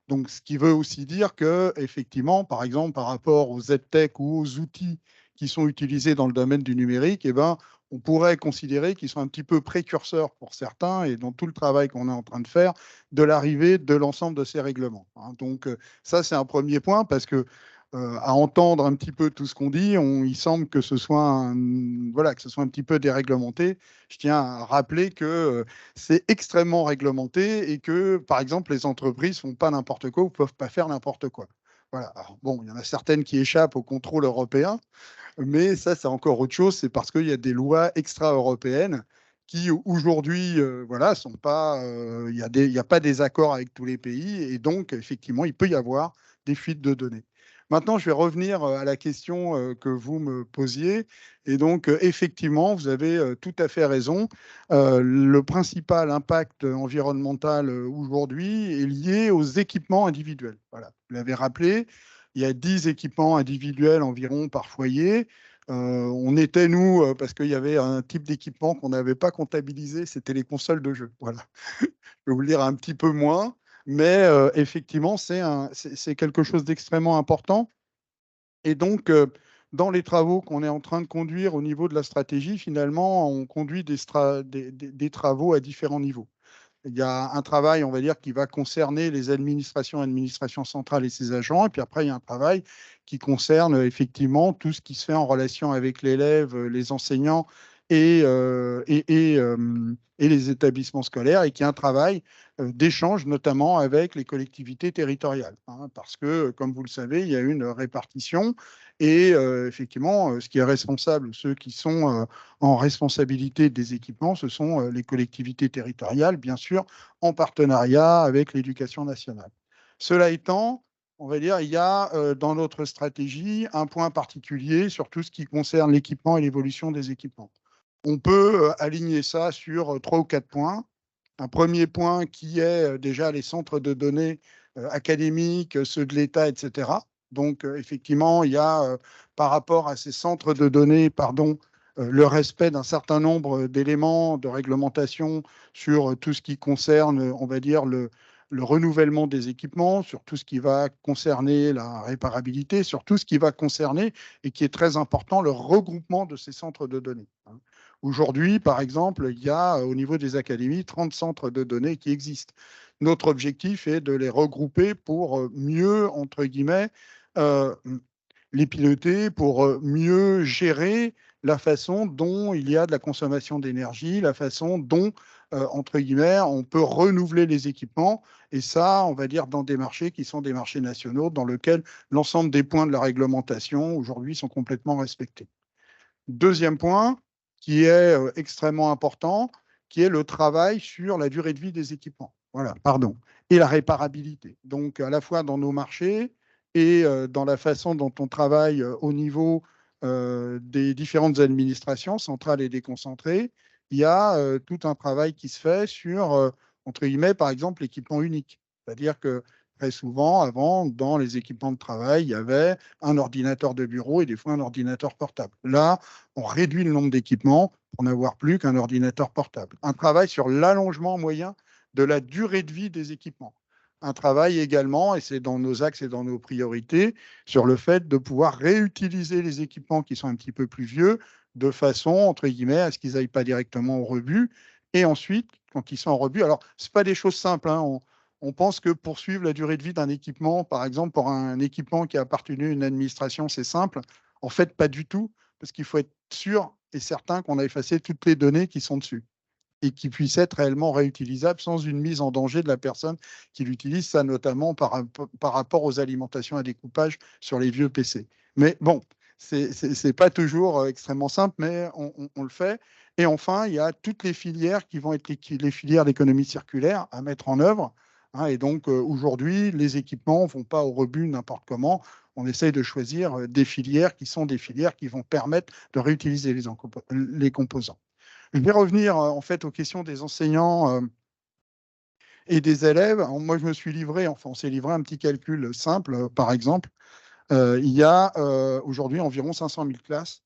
Donc, ce qui veut aussi dire que, effectivement, par exemple, par rapport aux EdTech ou aux outils qui sont utilisés dans le domaine du numérique, eh ben, on pourrait considérer qu'ils sont un petit peu précurseurs pour certains et dans tout le travail qu'on est en train de faire de l'arrivée de l'ensemble de ces règlements, hein. Donc, ça, c'est un premier point parce que à entendre un petit peu tout ce qu'on dit, il semble que ce soit un petit peu déréglementé. Je tiens à rappeler que c'est extrêmement réglementé et que, par exemple, les entreprises ne font pas n'importe quoi ou ne peuvent pas faire n'importe quoi. Voilà. Alors, bon, il y en a certaines qui échappent au contrôle européen, mais ça, c'est encore autre chose. C'est parce qu'il y a des lois extra-européennes qui, aujourd'hui, sont pas, il n'y a pas des accords avec tous les pays et donc, effectivement, il peut y avoir des fuites de données. Maintenant, je vais revenir à la question que vous me posiez. Et donc, effectivement, vous avez tout à fait raison. Le principal impact environnemental aujourd'hui est lié aux équipements individuels. Voilà, vous l'avez rappelé, il y a 10 équipements individuels environ par foyer. On était, nous, parce qu'il y avait un type d'équipement qu'on n'avait pas comptabilisé, c'était les consoles de jeux. Voilà. Je vais vous le dire un petit peu moins. Mais effectivement, c'est quelque chose d'extrêmement important. Et donc, dans les travaux qu'on est en train de conduire au niveau de la stratégie, finalement, on conduit des travaux à différents niveaux. Il y a un travail, on va dire, qui va concerner les administrations centrales et ses agents. Et puis après, il y a un travail qui concerne effectivement tout ce qui se fait en relation avec l'élève, les enseignants et les établissements scolaires, et qui est un travail d'échange notamment avec les collectivités territoriales, hein, parce que, comme vous le savez, il y a une répartition et effectivement, ce qui est responsable, ceux qui sont en responsabilité des équipements, ce sont les collectivités territoriales, bien sûr, en partenariat avec l'éducation nationale. Cela étant, on va dire, il y a dans notre stratégie un point particulier sur tout ce qui concerne l'équipement et l'évolution des équipements. On peut aligner ça sur 3 ou 4 points. Un premier point qui est déjà les centres de données académiques, ceux de l'État, etc. Donc, effectivement, il y a, par rapport à ces centres de données, le respect d'un certain nombre d'éléments de réglementation sur tout ce qui concerne, on va dire, le renouvellement des équipements, sur tout ce qui va concerner la réparabilité, sur tout ce qui va concerner, et qui est très important, le regroupement de ces centres de données. Aujourd'hui, par exemple, il y a au niveau des académies 30 centres de données qui existent. Notre objectif est de les regrouper pour mieux, entre guillemets, les piloter, pour mieux gérer la façon dont il y a de la consommation d'énergie, la façon dont, entre guillemets, on peut renouveler les équipements. Et ça, on va dire, dans des marchés qui sont des marchés nationaux, dans lesquels l'ensemble des points de la réglementation aujourd'hui sont complètement respectés. Deuxième point, qui est extrêmement important, qui est le travail sur la durée de vie des équipements. Voilà, pardon. Et la réparabilité. Donc, à la fois dans nos marchés et dans la façon dont on travaille au niveau des différentes administrations, centrales et déconcentrées, il y a tout un travail qui se fait sur, entre guillemets, par exemple, l'équipement unique. C'est-à-dire que très souvent, avant, dans les équipements de travail, il y avait un ordinateur de bureau et des fois un ordinateur portable. Là, on réduit le nombre d'équipements pour n'avoir plus qu'un ordinateur portable. Un travail sur l'allongement moyen de la durée de vie des équipements. Un travail également, et c'est dans nos axes et dans nos priorités, sur le fait de pouvoir réutiliser les équipements qui sont un petit peu plus vieux, de façon, entre guillemets, à ce qu'ils n'aillent pas directement au rebut, Et ensuite, quand ils sont en rebut, alors ce n'est pas des choses simples, hein, on pense que poursuivre la durée de vie d'un équipement, par exemple, pour un équipement qui a appartenu à une administration, c'est simple. En fait, pas du tout, parce qu'il faut être sûr et certain qu'on a effacé toutes les données qui sont dessus et qui puissent être réellement réutilisables sans une mise en danger de la personne qui l'utilise, ça notamment par rapport aux alimentations à découpage sur les vieux PC. Mais bon, c'est pas toujours extrêmement simple, mais on le fait. Et enfin, il y a toutes les filières qui vont être les filières d'économie circulaire à mettre en œuvre. Hein, et donc, aujourd'hui, les équipements ne vont pas au rebut n'importe comment. On essaye de choisir des filières qui sont des filières qui vont permettre de réutiliser les composants. Je vais revenir en fait aux questions des enseignants et des élèves. Alors, moi, je me suis livré, enfin, on s'est livré un petit calcul simple, par exemple. Il y a aujourd'hui environ 500 000 classes,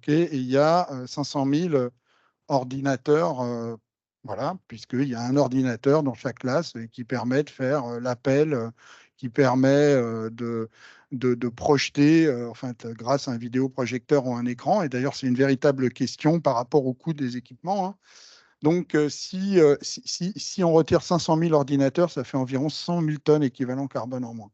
et il y a 500 000 ordinateurs, voilà, puisqu'il y a un ordinateur dans chaque classe qui permet de faire l'appel, qui permet de projeter, grâce à un vidéoprojecteur ou un écran. Et d'ailleurs, c'est une véritable question par rapport au coût des équipements, hein. Donc, si on retire 500 000 ordinateurs, ça fait environ 100 000 tonnes équivalent carbone en moins.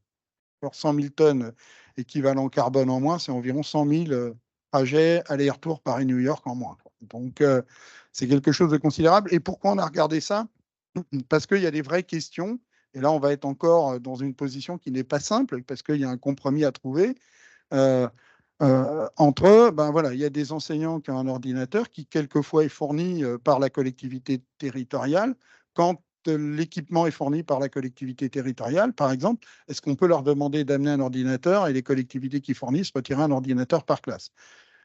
Alors, 100 000 tonnes équivalent carbone en moins, c'est environ 100 000 trajets aller-retour Paris-New York en moins. Donc, c'est quelque chose de considérable. Et pourquoi on a regardé ça? Parce qu'il y a des vraies questions. Et là, on va être encore dans une position qui n'est pas simple, parce qu'il y a un compromis à trouver. Entre eux, ben voilà, il y a des enseignants qui ont un ordinateur qui, quelquefois, est fourni par la collectivité territoriale. Quand l'équipement est fourni par la collectivité territoriale, par exemple, est-ce qu'on peut leur demander d'amener un ordinateur et les collectivités qui fournissent retirer un ordinateur par classe?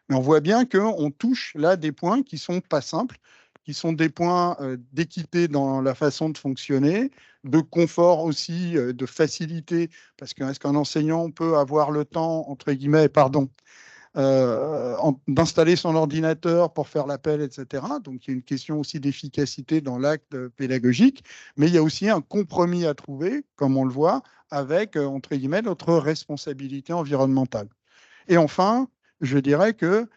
Mais on voit bien qu'on touche là des points qui ne sont pas simples, qui sont des points d'équité dans la façon de fonctionner, de confort aussi, de facilité, parce que est-ce qu'un enseignant peut avoir le temps, entre guillemets, pardon, d'installer son ordinateur pour faire l'appel, etc. Donc, il y a une question aussi d'efficacité dans l'acte pédagogique, mais il y a aussi un compromis à trouver, comme on le voit, avec, entre guillemets, notre responsabilité environnementale. Et enfin, je dirais que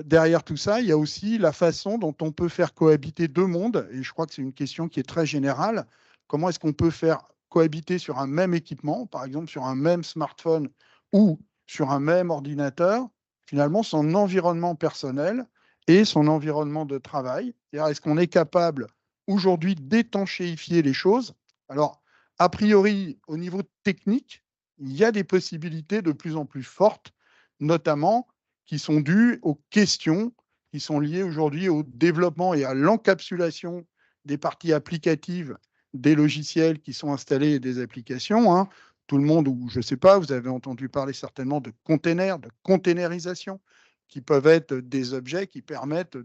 derrière tout ça, il y a aussi la façon dont on peut faire cohabiter deux mondes, et je crois que c'est une question qui est très générale. Comment est-ce qu'on peut faire cohabiter sur un même équipement, par exemple sur un même smartphone ou sur un même ordinateur, finalement son environnement personnel et son environnement de travail? C'est-à-dire, est-ce qu'on est capable aujourd'hui d'étanchéifier les choses? Alors, a priori, au niveau technique, il y a des possibilités de plus en plus fortes, notamment qui sont dues aux questions qui sont liées aujourd'hui au développement et à l'encapsulation des parties applicatives des logiciels qui sont installés et des applications, hein. Tout le monde, ou je ne sais pas, vous avez entendu parler certainement de containers, de containerisation, qui peuvent être des objets qui permettent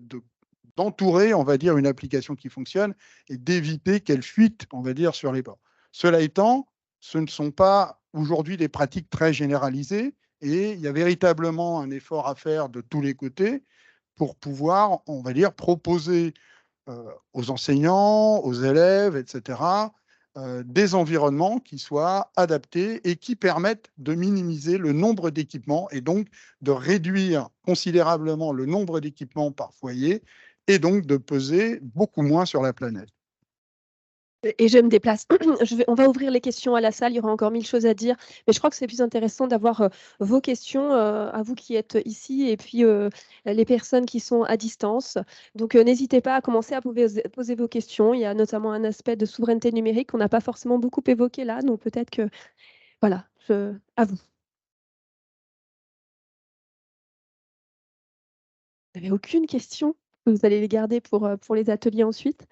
d'entourer, on va dire, une application qui fonctionne et d'éviter qu'elle fuite, on va dire, sur les bords. Cela étant, ce ne sont pas aujourd'hui des pratiques très généralisées et il y a véritablement un effort à faire de tous les côtés pour pouvoir, on va dire, proposer aux enseignants, aux élèves, etc., des environnements qui soient adaptés et qui permettent de minimiser le nombre d'équipements et donc de réduire considérablement le nombre d'équipements par foyer et donc de peser beaucoup moins sur la planète.
Et je me déplace. On va ouvrir les questions à la salle, il y aura encore 1000 choses à dire, mais je crois que c'est plus intéressant d'avoir vos questions à vous qui êtes ici et puis les personnes qui sont à distance. Donc n'hésitez pas à commencer à poser vos questions. Il y a notamment un aspect de souveraineté numérique qu'on n'a pas forcément beaucoup évoqué là, donc peut-être que, voilà, à vous. Vous n'avez aucune question? Vous allez les garder pour les ateliers ensuite?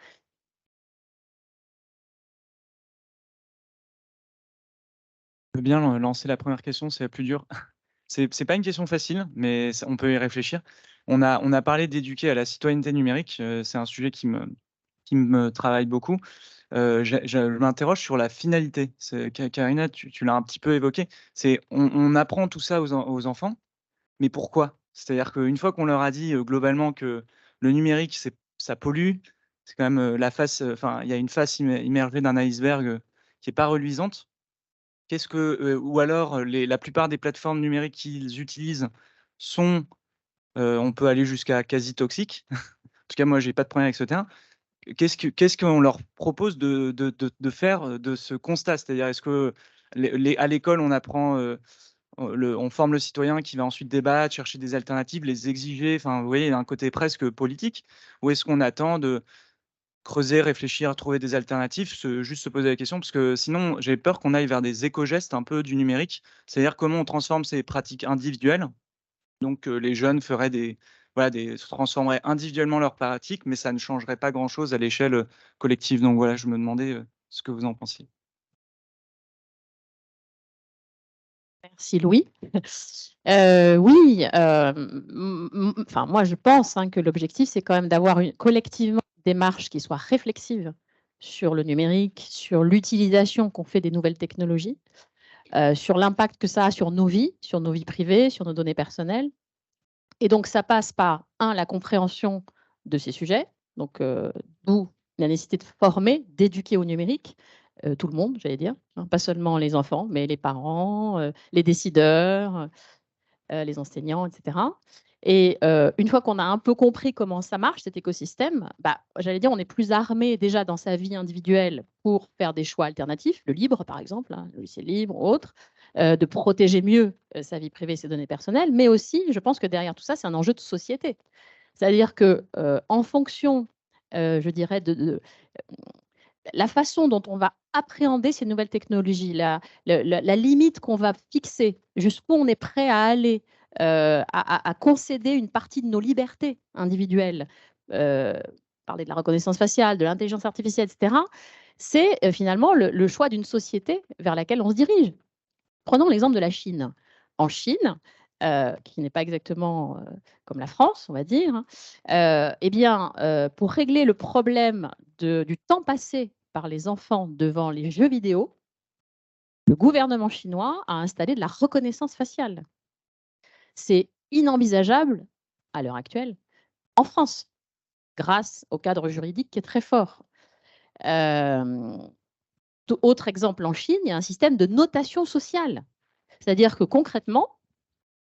Je veux bien lancer la première question, c'est la plus dure. C'est pas une question facile, mais on peut y réfléchir. On a parlé d'éduquer à la citoyenneté numérique. C'est un sujet qui me travaille beaucoup. Je m'interroge sur la finalité. Karina, tu l'as un petit peu évoqué. On apprend tout ça aux enfants, mais pourquoi? C'est-à-dire qu'une fois qu'on leur a dit globalement que le numérique, ça pollue, c'est quand même la face, enfin, il y a une face immergée d'un iceberg qui n'est pas reluisante. Ou alors la plupart des plateformes numériques qu'ils utilisent sont, on peut aller jusqu'à quasi toxiques. En tout cas, moi, j'ai pas de problème avec ce terme. qu'est-ce qu'on leur propose de faire de ce constat? C'est-à-dire, est-ce que à l'école, on apprend, on forme le citoyen qui va ensuite débattre, chercher des alternatives, les exiger, enfin, vous voyez, il y a un côté presque politique, ou est-ce qu'on attend de creuser, réfléchir, trouver des alternatives, juste se poser la question, parce que sinon, j'ai peur qu'on aille vers des éco-gestes un peu du numérique, c'est-à-dire comment on transforme ces pratiques individuelles. Donc, les jeunes feraient se transformeraient individuellement leurs pratiques, mais ça ne changerait pas grand-chose à l'échelle collective. Donc voilà, je me demandais ce que vous en pensiez.
Merci Louis. Oui, enfin, moi je pense que l'objectif, c'est quand même d'avoir collectivement une démarche qui soit réflexive sur le numérique, sur l'utilisation qu'on fait des nouvelles technologies, sur l'impact que ça a sur nos vies privées, sur nos données personnelles. Et donc, ça passe par, la compréhension de ces sujets, donc d'où la nécessité de former, d'éduquer au numérique, tout le monde, j'allais dire, hein, pas seulement les enfants, mais les parents, les décideurs, les enseignants, etc. Et une fois qu'on a un peu compris comment ça marche, cet écosystème, j'allais dire, on est plus armé déjà dans sa vie individuelle pour faire des choix alternatifs, le libre par exemple, hein, le logiciel libre ou autre, de protéger mieux sa vie privée, ses données personnelles, mais aussi, je pense que derrière tout ça, c'est un enjeu de société. C'est-à-dire que en fonction, je dirais, de la façon dont on va appréhender ces nouvelles technologies, la limite qu'on va fixer, jusqu'où on est prêt à aller, à concéder une partie de nos libertés individuelles, parler de la reconnaissance faciale, de l'intelligence artificielle, etc., c'est finalement le choix d'une société vers laquelle on se dirige. Prenons l'exemple de la Chine. En Chine, qui n'est pas exactement comme la France, on va dire, eh bien, pour régler le problème du temps passé par les enfants devant les jeux vidéo, le gouvernement chinois a installé de la reconnaissance faciale. C'est inenvisageable à l'heure actuelle en France, grâce au cadre juridique qui est très fort. Autre exemple, en Chine, il y a un système de notation sociale. C'est-à-dire que concrètement,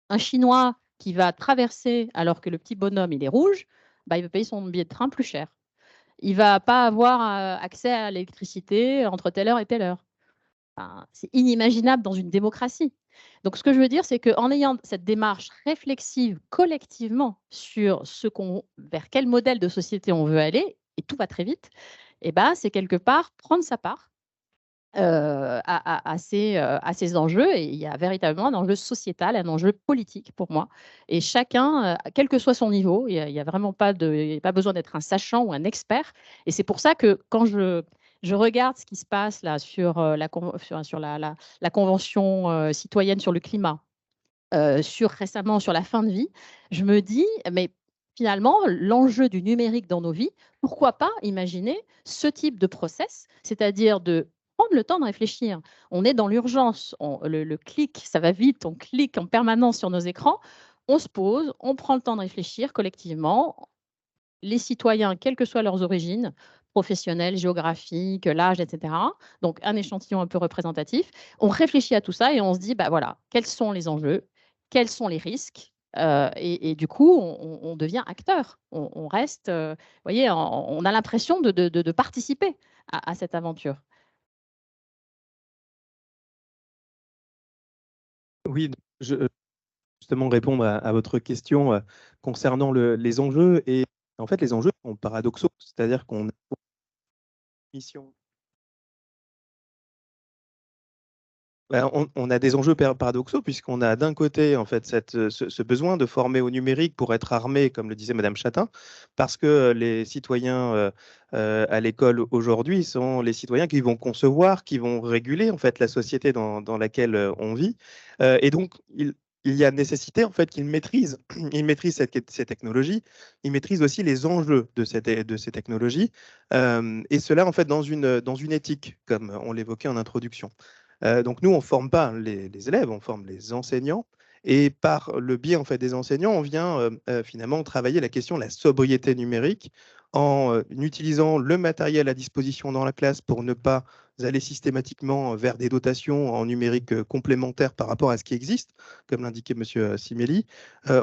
un Chinois qui va traverser alors que le petit bonhomme il est rouge, il va payer son billet de train plus cher. Il ne va pas avoir accès à l'électricité entre telle heure et telle heure. Enfin, c'est inimaginable dans une démocratie. Donc, ce que je veux dire, c'est qu'en ayant cette démarche réflexive collectivement sur vers quel modèle de société on veut aller, et tout va très vite, c'est quelque part prendre sa part à ces enjeux. Et il y a véritablement un enjeu sociétal, un enjeu politique pour moi. Et chacun, quel que soit son niveau, il n'y a vraiment pas besoin d'être un sachant ou un expert. Et c'est pour ça que quand je regarde ce qui se passe là sur la Convention citoyenne sur le climat, récemment sur la fin de vie, je me dis, mais finalement, l'enjeu du numérique dans nos vies, pourquoi pas imaginer ce type de process, c'est-à-dire de prendre le temps de réfléchir. On est dans l'urgence, le clic, ça va vite, on clique en permanence sur nos écrans, on se pose, on prend le temps de réfléchir collectivement. Les citoyens, quelles que soient leurs origines, professionnelles, géographiques, l'âge, etc. Donc, un échantillon un peu représentatif. On réfléchit à tout ça et on se dit, voilà, quels sont les enjeux, quels sont les risques, et du coup, on devient acteur. On reste, vous voyez, on a l'impression de participer à cette aventure.
Oui, justement répondre à votre question concernant les enjeux. Et en fait, les enjeux sont paradoxaux, c'est-à-dire qu'on a une mission. On a des enjeux paradoxaux puisqu'on a d'un côté en fait ce besoin de former au numérique pour être armé, comme le disait Madame Chatin, parce que les citoyens à l'école aujourd'hui sont les citoyens qui vont concevoir, qui vont réguler en fait la société dans laquelle on vit, et donc il y a nécessité en fait qu'ils maîtrisent, ils maîtrisent ces technologies, ils maîtrisent aussi les enjeux de ces technologies, et cela en fait dans une éthique, comme on l'évoquait en introduction. Donc nous, on ne forme pas les élèves, on forme les enseignants. Et par le biais en fait, des enseignants, on vient finalement travailler la question de la sobriété numérique en utilisant le matériel à disposition dans la classe pour ne pas aller systématiquement vers des dotations en numérique complémentaires par rapport à ce qui existe, comme l'indiquait M. Simelli.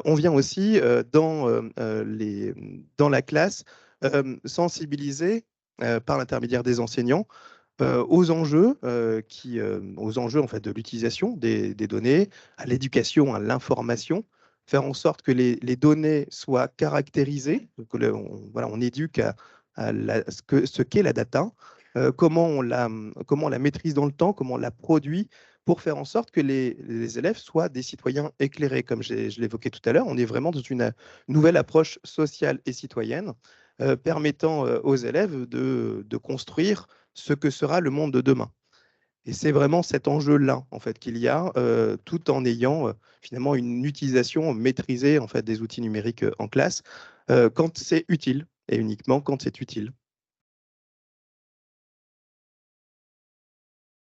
On vient aussi dans la classe sensibiliser par l'intermédiaire des enseignants aux enjeux, aux enjeux en fait, de l'utilisation des données, à l'éducation, à l'information, faire en sorte que les données soient caractérisées, que voilà, on éduque à ce qu'est la data, comment on la maîtrise dans le temps, comment on la produit, pour faire en sorte que les élèves soient des citoyens éclairés. Comme je l'évoquais tout à l'heure, on est vraiment dans une nouvelle approche sociale et citoyenne permettant aux élèves de construire ce que sera le monde de demain. Et c'est vraiment cet enjeu-là en fait, qu'il y a, tout en ayant finalement une utilisation maîtrisée en fait, des outils numériques en classe, quand c'est utile, et uniquement quand c'est utile.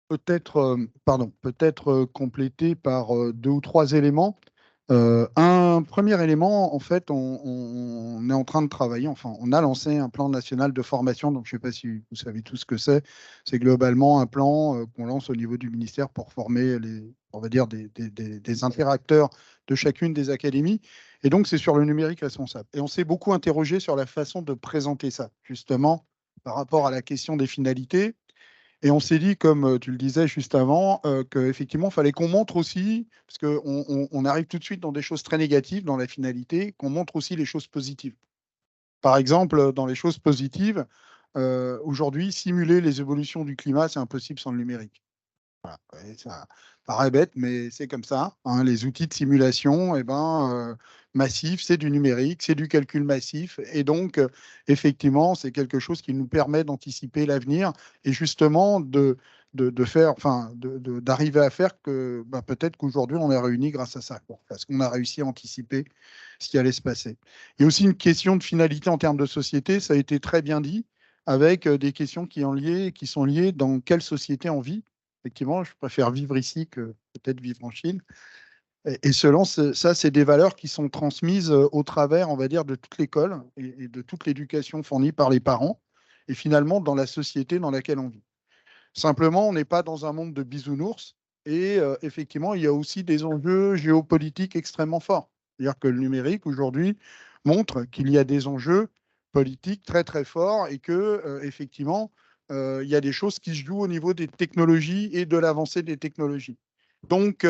Peut-être complété par 2 ou 3 éléments. Un premier élément, en fait, on est en train de travailler, enfin, on a lancé un plan national de formation, donc je ne sais pas si vous savez tout ce que c'est. C'est globalement un plan qu'on lance au niveau du ministère pour former on va dire, des interacteurs de chacune des académies. Et donc, c'est sur le numérique responsable. Et on s'est beaucoup interrogé sur la façon de présenter ça, justement, par rapport à la question des finalités. Et on s'est dit, comme tu le disais juste avant, qu'effectivement, il fallait qu'on montre aussi, parce qu'on arrive tout de suite dans des choses très négatives dans la finalité, qu'on montre aussi les choses positives. Par exemple, dans les choses positives, aujourd'hui, simuler les évolutions du climat, c'est impossible sans le numérique. Voilà. Ouais, ça paraît bête, mais c'est comme ça. Hein. Les outils de simulation, massif, c'est du numérique, c'est du calcul massif. Et donc, effectivement, c'est quelque chose qui nous permet d'anticiper l'avenir et justement d'arriver à faire que peut-être qu'aujourd'hui, on est réunis grâce à ça, parce qu'on a réussi à anticiper ce qui allait se passer. Il y a aussi une question de finalité en termes de société, ça a été très bien dit, avec des questions qui sont liées dans quelle société on vit. Effectivement, je préfère vivre ici que peut-être vivre en Chine. Et selon ça, c'est des valeurs qui sont transmises au travers, on va dire, de toute l'école et de toute l'éducation fournie par les parents, et finalement dans la société dans laquelle on vit. Simplement, on n'est pas dans un monde de bisounours, et effectivement, il y a aussi des enjeux géopolitiques extrêmement forts. C'est-à-dire que le numérique, aujourd'hui, montre qu'il y a des enjeux politiques très, très forts et que, effectivement, il y a des choses qui se jouent au niveau des technologies et de l'avancée des technologies. Donc,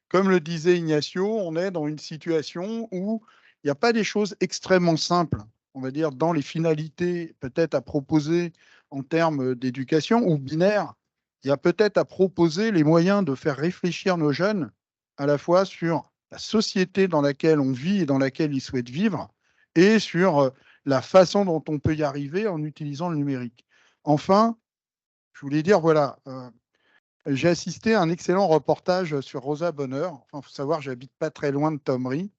comme le disait Ignacio, on est dans une situation où il n'y a pas des choses extrêmement simples, on va dire, dans les finalités peut-être à proposer en termes d'éducation ou binaire. Il y a peut-être à proposer les moyens de faire réfléchir nos jeunes à la fois sur la société dans laquelle on vit et dans laquelle ils souhaitent vivre et sur la façon dont on peut y arriver en utilisant le numérique. Enfin, je voulais dire, voilà, j'ai assisté à un excellent reportage sur Rosa Bonheur. Enfin, il faut savoir, j'habite pas très loin de Thomery.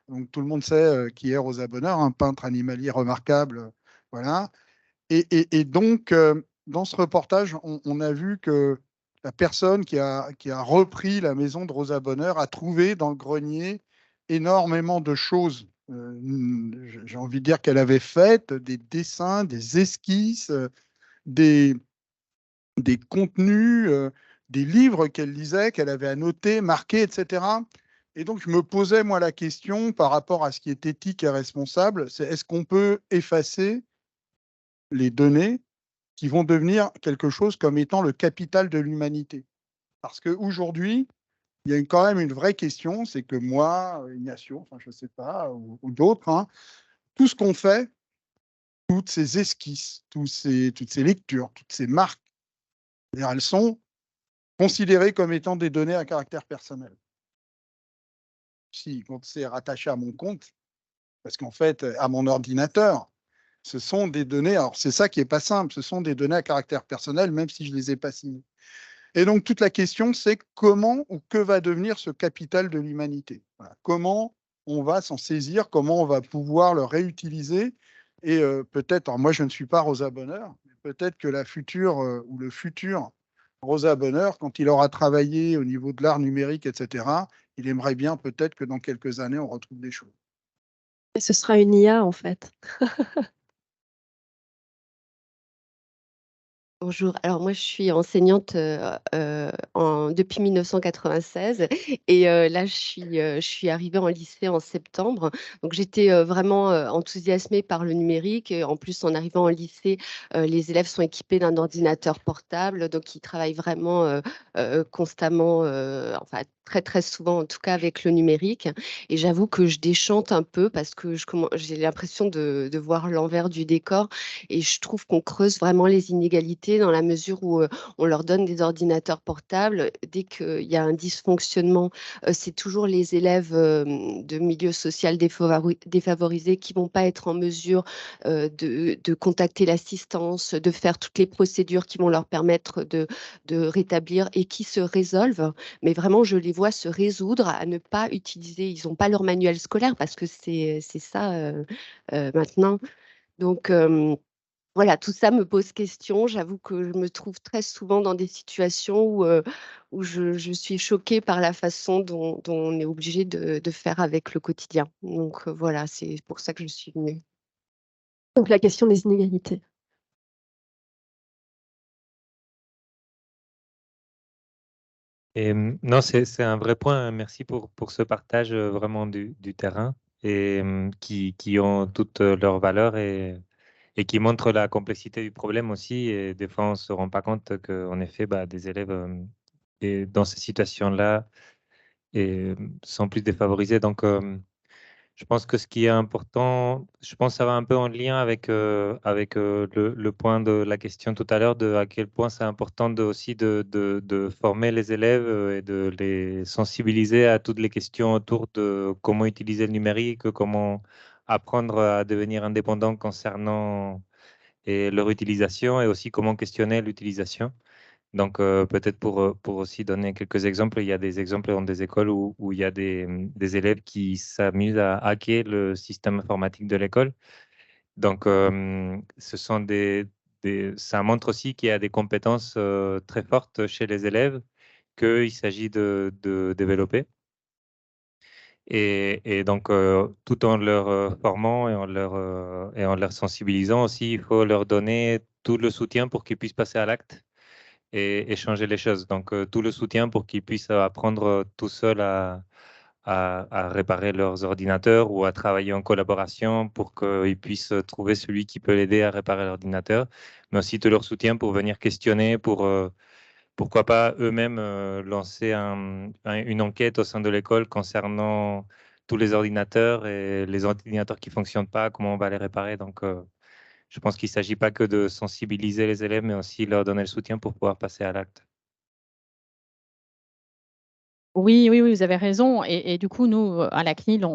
Donc, tout le monde sait qui est Rosa Bonheur, un peintre animalier remarquable. Voilà. Et donc, dans ce reportage, on a vu que la personne qui a repris la maison de Rosa Bonheur a trouvé dans le grenier énormément de choses. J'ai envie de dire qu'elle avait fait des dessins, des esquisses, des contenus, des livres qu'elle lisait, qu'elle avait annotés, marqués, etc. Et donc, je me posais, moi, la question par rapport à ce qui est éthique et responsable, c'est est-ce qu'on peut effacer les données qui vont devenir quelque chose comme étant le capital de l'humanité? Parce qu'aujourd'hui, il y a quand même une vraie question, c'est que moi, Ignacio, enfin, je ne sais pas, ou d'autres, hein, tout ce qu'on fait, toutes ces esquisses, toutes ces lectures, toutes ces marques, elles sont considérées comme étant des données à caractère personnel. Si, quand c'est rattaché à mon compte, parce qu'en fait, à mon ordinateur, ce sont des données, alors c'est ça qui n'est pas simple, ce sont des données à caractère personnel, même si je ne les ai pas signées. Et donc, toute la question, c'est comment ou que va devenir ce capital de l'humanité? Voilà. Comment on va s'en saisir, comment on va pouvoir le réutiliser. Et peut-être, alors moi, je ne suis pas Rosa Bonheur, mais peut-être que la future ou le futur Rosa Bonheur, quand il aura travaillé au niveau de l'art numérique, etc., il aimerait bien peut-être que dans quelques années, on retrouve des choses.
Et ce sera une IA, en fait.
Bonjour, alors moi je suis enseignante depuis 1996 et là je suis arrivée en lycée en septembre. Donc j'étais vraiment enthousiasmée par le numérique et en plus en arrivant en lycée, les élèves sont équipés d'un ordinateur portable, donc ils travaillent vraiment constamment, enfin très très souvent en tout cas avec le numérique. Et j'avoue que je déchante un peu parce que j'ai l'impression de voir l'envers du décor. Et je trouve qu'on creuse vraiment les inégalités dans la mesure où on leur donne des ordinateurs portables. Dès qu'il y a un dysfonctionnement, c'est toujours les élèves de milieu social défavorisés qui vont pas être en mesure de contacter l'assistance, de faire toutes les procédures qui vont leur permettre de rétablir et qui se résolvent. Mais vraiment, je les vois se résoudre à ne pas utiliser, ils n'ont pas leur manuel scolaire parce que c'est ça maintenant. Donc, voilà, tout ça me pose question. J'avoue que je me trouve très souvent dans des situations où je suis choquée par la façon dont on est obligé de faire avec le quotidien. Donc voilà, c'est pour ça que je suis venue.
Donc la question des inégalités.
Et non, c'est un vrai point. Merci pour ce partage vraiment du terrain et qui ont toutes leurs valeurs et qui montrent la complexité du problème aussi. Et des fois, on ne se rend pas compte qu'en effet, des élèves et dans ces situations-là sont plus défavorisés. Donc, je pense que ce qui est important, je pense que ça va un peu en lien avec le point de la question tout à l'heure, de à quel point c'est important aussi de former les élèves et de les sensibiliser à toutes les questions autour de comment utiliser le numérique, comment apprendre à devenir indépendant concernant leur utilisation et aussi comment questionner l'utilisation. Donc, peut-être pour aussi donner quelques exemples, il y a des exemples dans des écoles où il y a des élèves qui s'amusent à hacker le système informatique de l'école. Donc, ce sont ça montre aussi qu'il y a des compétences très fortes chez les élèves qu'il s'agit de développer. Et donc, tout en leur formant et en leur sensibilisant aussi, il faut leur donner tout le soutien pour qu'ils puissent passer à l'acte et changer les choses. Donc, tout le soutien pour qu'ils puissent apprendre tout seuls à réparer leurs ordinateurs ou à travailler en collaboration pour qu'ils puissent trouver celui qui peut l'aider à réparer l'ordinateur, mais aussi tout leur soutien pour venir questionner, pour pourquoi pas eux-mêmes lancer une enquête au sein de l'école concernant tous les ordinateurs et les ordinateurs qui ne fonctionnent pas, comment on va les réparer. Donc, je pense qu'il ne s'agit pas que de sensibiliser les élèves, mais aussi leur donner le soutien pour pouvoir passer à l'acte.
Oui, oui, oui, vous avez raison. Et du coup, nous, à la CNIL,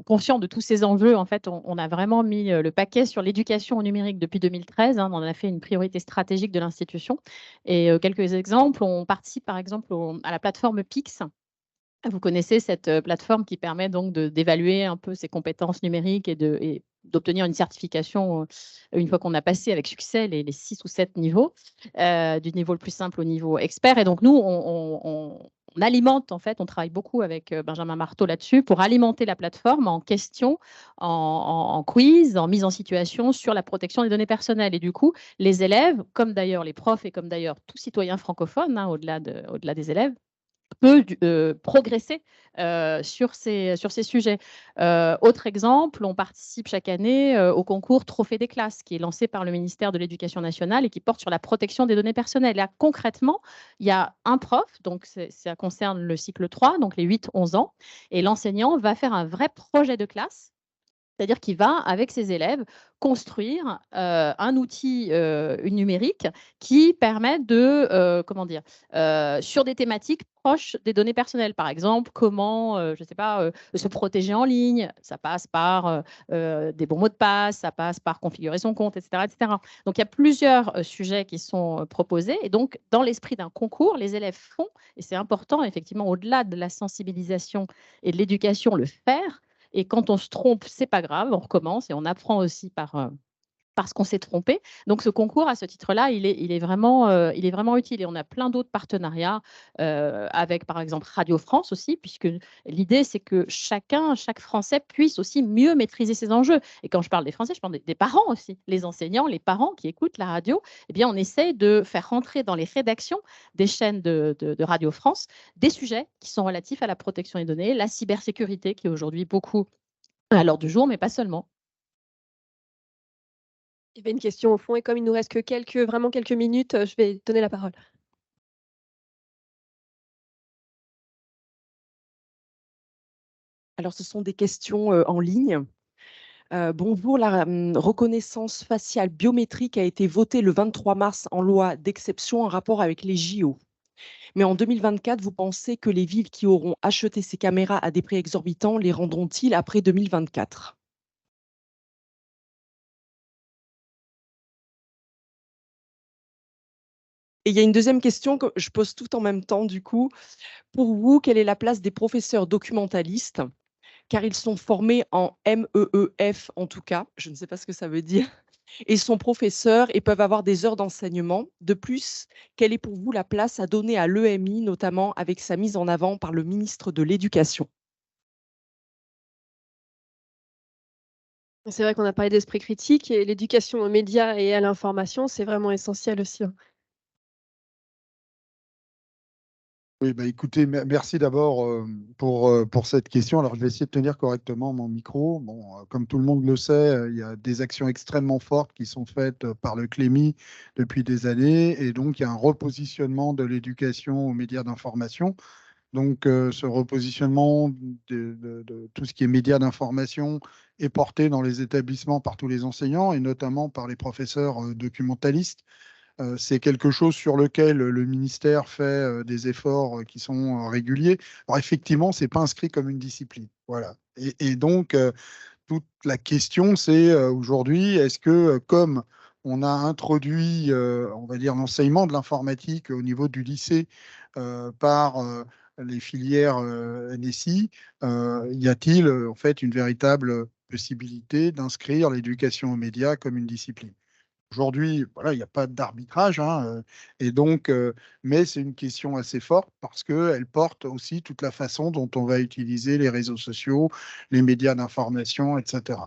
conscient de tous ces enjeux, en fait, on a vraiment mis le paquet sur l'éducation au numérique depuis 2013. On en a fait une priorité stratégique de l'institution. Et quelques exemples, on participe par exemple à la plateforme PIX. Vous connaissez cette plateforme qui permet donc d'évaluer un peu ses compétences numériques et d'obtenir une certification une fois qu'on a passé avec succès les 6 ou 7 niveaux, du niveau le plus simple au niveau expert. Et donc, nous, on alimente, en fait, on travaille beaucoup avec Benjamin Marteau là-dessus pour alimenter la plateforme en questions, en quiz, en mise en situation sur la protection des données personnelles. Et du coup, les élèves, comme d'ailleurs les profs et comme d'ailleurs tout citoyen francophone, au-delà des élèves, peut progresser sur ces sujets. Autre exemple, on participe chaque année au concours Trophée des classes, qui est lancé par le ministère de l'Éducation nationale et qui porte sur la protection des données personnelles. Là, concrètement, il y a un prof, donc ça concerne le cycle 3, donc les 8-11 ans, et l'enseignant va faire un vrai projet de classe. C'est-à-dire qu'il va, avec ses élèves, construire un outil numérique qui permet de, comment dire, sur des thématiques proches des données personnelles. Par exemple, comment, je ne sais pas, se protéger en ligne. Ça passe par des bons mots de passe, ça passe par configurer son compte, etc. etc. Donc, il y a plusieurs sujets qui sont proposés. Et donc, dans l'esprit d'un concours, les élèves font, et c'est important, effectivement, au-delà de la sensibilisation et de l'éducation, le faire. Et quand on se trompe, c'est pas grave, on recommence et on apprend aussi par parce qu'on s'est trompé. Donc, ce concours, à ce titre-là, il est vraiment utile. Et on a plein d'autres partenariats avec, par exemple, Radio France aussi, puisque l'idée, c'est que chaque Français puisse aussi mieux maîtriser ses enjeux. Et quand je parle des Français, je parle des parents aussi, les enseignants, les parents qui écoutent la radio. Eh bien, on essaye de faire rentrer dans les rédactions des chaînes de Radio France des sujets qui sont relatifs à la protection des données, la cybersécurité, qui est aujourd'hui beaucoup à l'ordre du jour, mais pas seulement.
Il y avait une question au fond et comme il nous reste que vraiment quelques minutes, je vais donner la parole.
Alors, ce sont des questions en ligne. Bonjour, la reconnaissance faciale biométrique a été votée le 23 mars en loi d'exception en rapport avec les JO. Mais en 2024, vous pensez que les villes qui auront acheté ces caméras à des prix exorbitants les rendront-ils après 2024 ? Et il y a une deuxième question que je pose tout en même temps, du coup. Pour vous, quelle est la place des professeurs documentalistes? Car ils sont formés en MEEF, en tout cas, je ne sais pas ce que ça veut dire, et sont professeurs et peuvent avoir des heures d'enseignement. De plus, quelle est pour vous la place à donner à l'EMI, notamment avec sa mise en avant par le ministre de l'Éducation?
C'est vrai qu'on a parlé d'esprit critique et l'éducation aux médias et à l'information, c'est vraiment essentiel aussi.
Oui, bah écoutez, merci d'abord pour cette question. Alors, je vais essayer de tenir correctement mon micro. Bon, comme tout le monde le sait, il y a des actions extrêmement fortes qui sont faites par le CLEMI depuis des années. Et donc, il y a un repositionnement de l'éducation aux médias d'information. Donc, ce repositionnement de tout ce qui est médias d'information est porté dans les établissements par tous les enseignants et notamment par les professeurs documentalistes. C'est quelque chose sur lequel le ministère fait des efforts qui sont réguliers. Alors effectivement, ce n'est pas inscrit comme une discipline. Voilà. Et donc, toute la question, c'est aujourd'hui, est-ce que comme on a introduit, on va dire, l'enseignement de l'informatique au niveau du lycée par les filières NSI, y a-t-il en fait une véritable possibilité d'inscrire l'éducation aux médias comme une discipline? Aujourd'hui, voilà, il n'y a pas d'arbitrage, hein, et donc, mais c'est une question assez forte parce qu'elle porte aussi toute la façon dont on va utiliser les réseaux sociaux, les médias d'information, etc.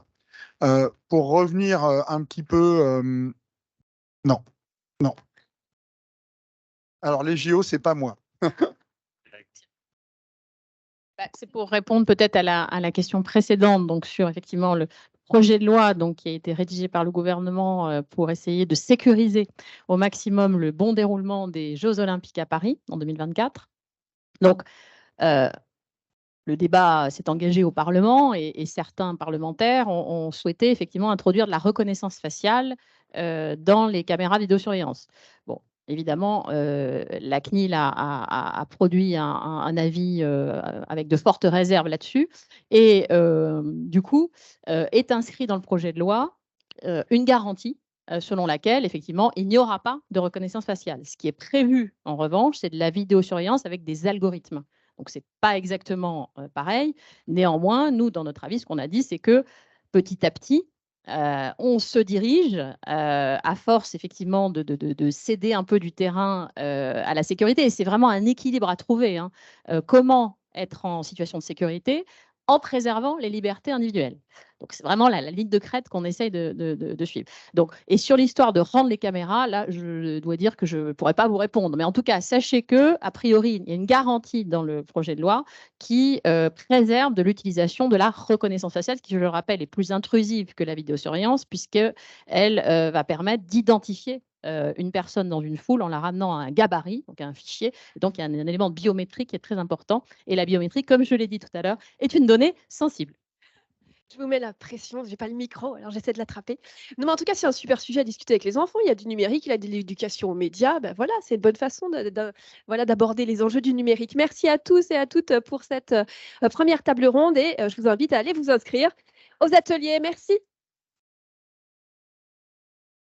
Pour revenir un petit peu, non, non. Alors les JO, c'est pas moi.
C'est pour répondre peut-être à la question précédente, donc sur effectivement le projet de loi donc, qui a été rédigé par le gouvernement pour essayer de sécuriser au maximum le bon déroulement des Jeux Olympiques à Paris en 2024. Donc, le débat s'est engagé au Parlement et certains parlementaires ont souhaité effectivement introduire de la reconnaissance faciale dans les caméras vidéosurveillance. Bon, évidemment, la CNIL a produit un avis avec de fortes réserves là-dessus et du coup, est inscrit dans le projet de loi une garantie selon laquelle, effectivement, il n'y aura pas de reconnaissance faciale. Ce qui est prévu, en revanche, c'est de la vidéosurveillance avec des algorithmes. Donc, ce n'est pas exactement pareil. Néanmoins, nous, dans notre avis, ce qu'on a dit, c'est que petit à petit, on se dirige, à force effectivement de céder un peu du terrain à la sécurité. Et c'est vraiment un équilibre à trouver. Hein. Comment être en situation de sécurité en préservant les libertés individuelles. Donc, c'est vraiment la ligne de crête qu'on essaye de suivre. Donc, et sur l'histoire de rendre les caméras, là, je dois dire que je ne pourrais pas vous répondre. Mais en tout cas, sachez que, a priori, il y a une garantie dans le projet de loi qui préserve de l'utilisation de la reconnaissance faciale, qui, je le rappelle, est plus intrusive que la vidéosurveillance, puisqu'elle va permettre d'identifier une personne dans une foule en la ramenant à un gabarit, donc à un fichier. Donc, il y a un élément biométrique qui est très important. Et la biométrie, comme je l'ai dit tout à l'heure, est une donnée sensible.
Je vous mets la pression, je n'ai pas le micro, alors j'essaie de l'attraper. Non, mais en tout cas, c'est un super sujet à discuter avec les enfants. Il y a du numérique, il y a de l'éducation aux médias. Ben voilà, c'est une bonne façon d'aborder les enjeux du numérique. Merci à tous et à toutes pour cette première table ronde et je vous invite à aller vous inscrire aux ateliers. Merci.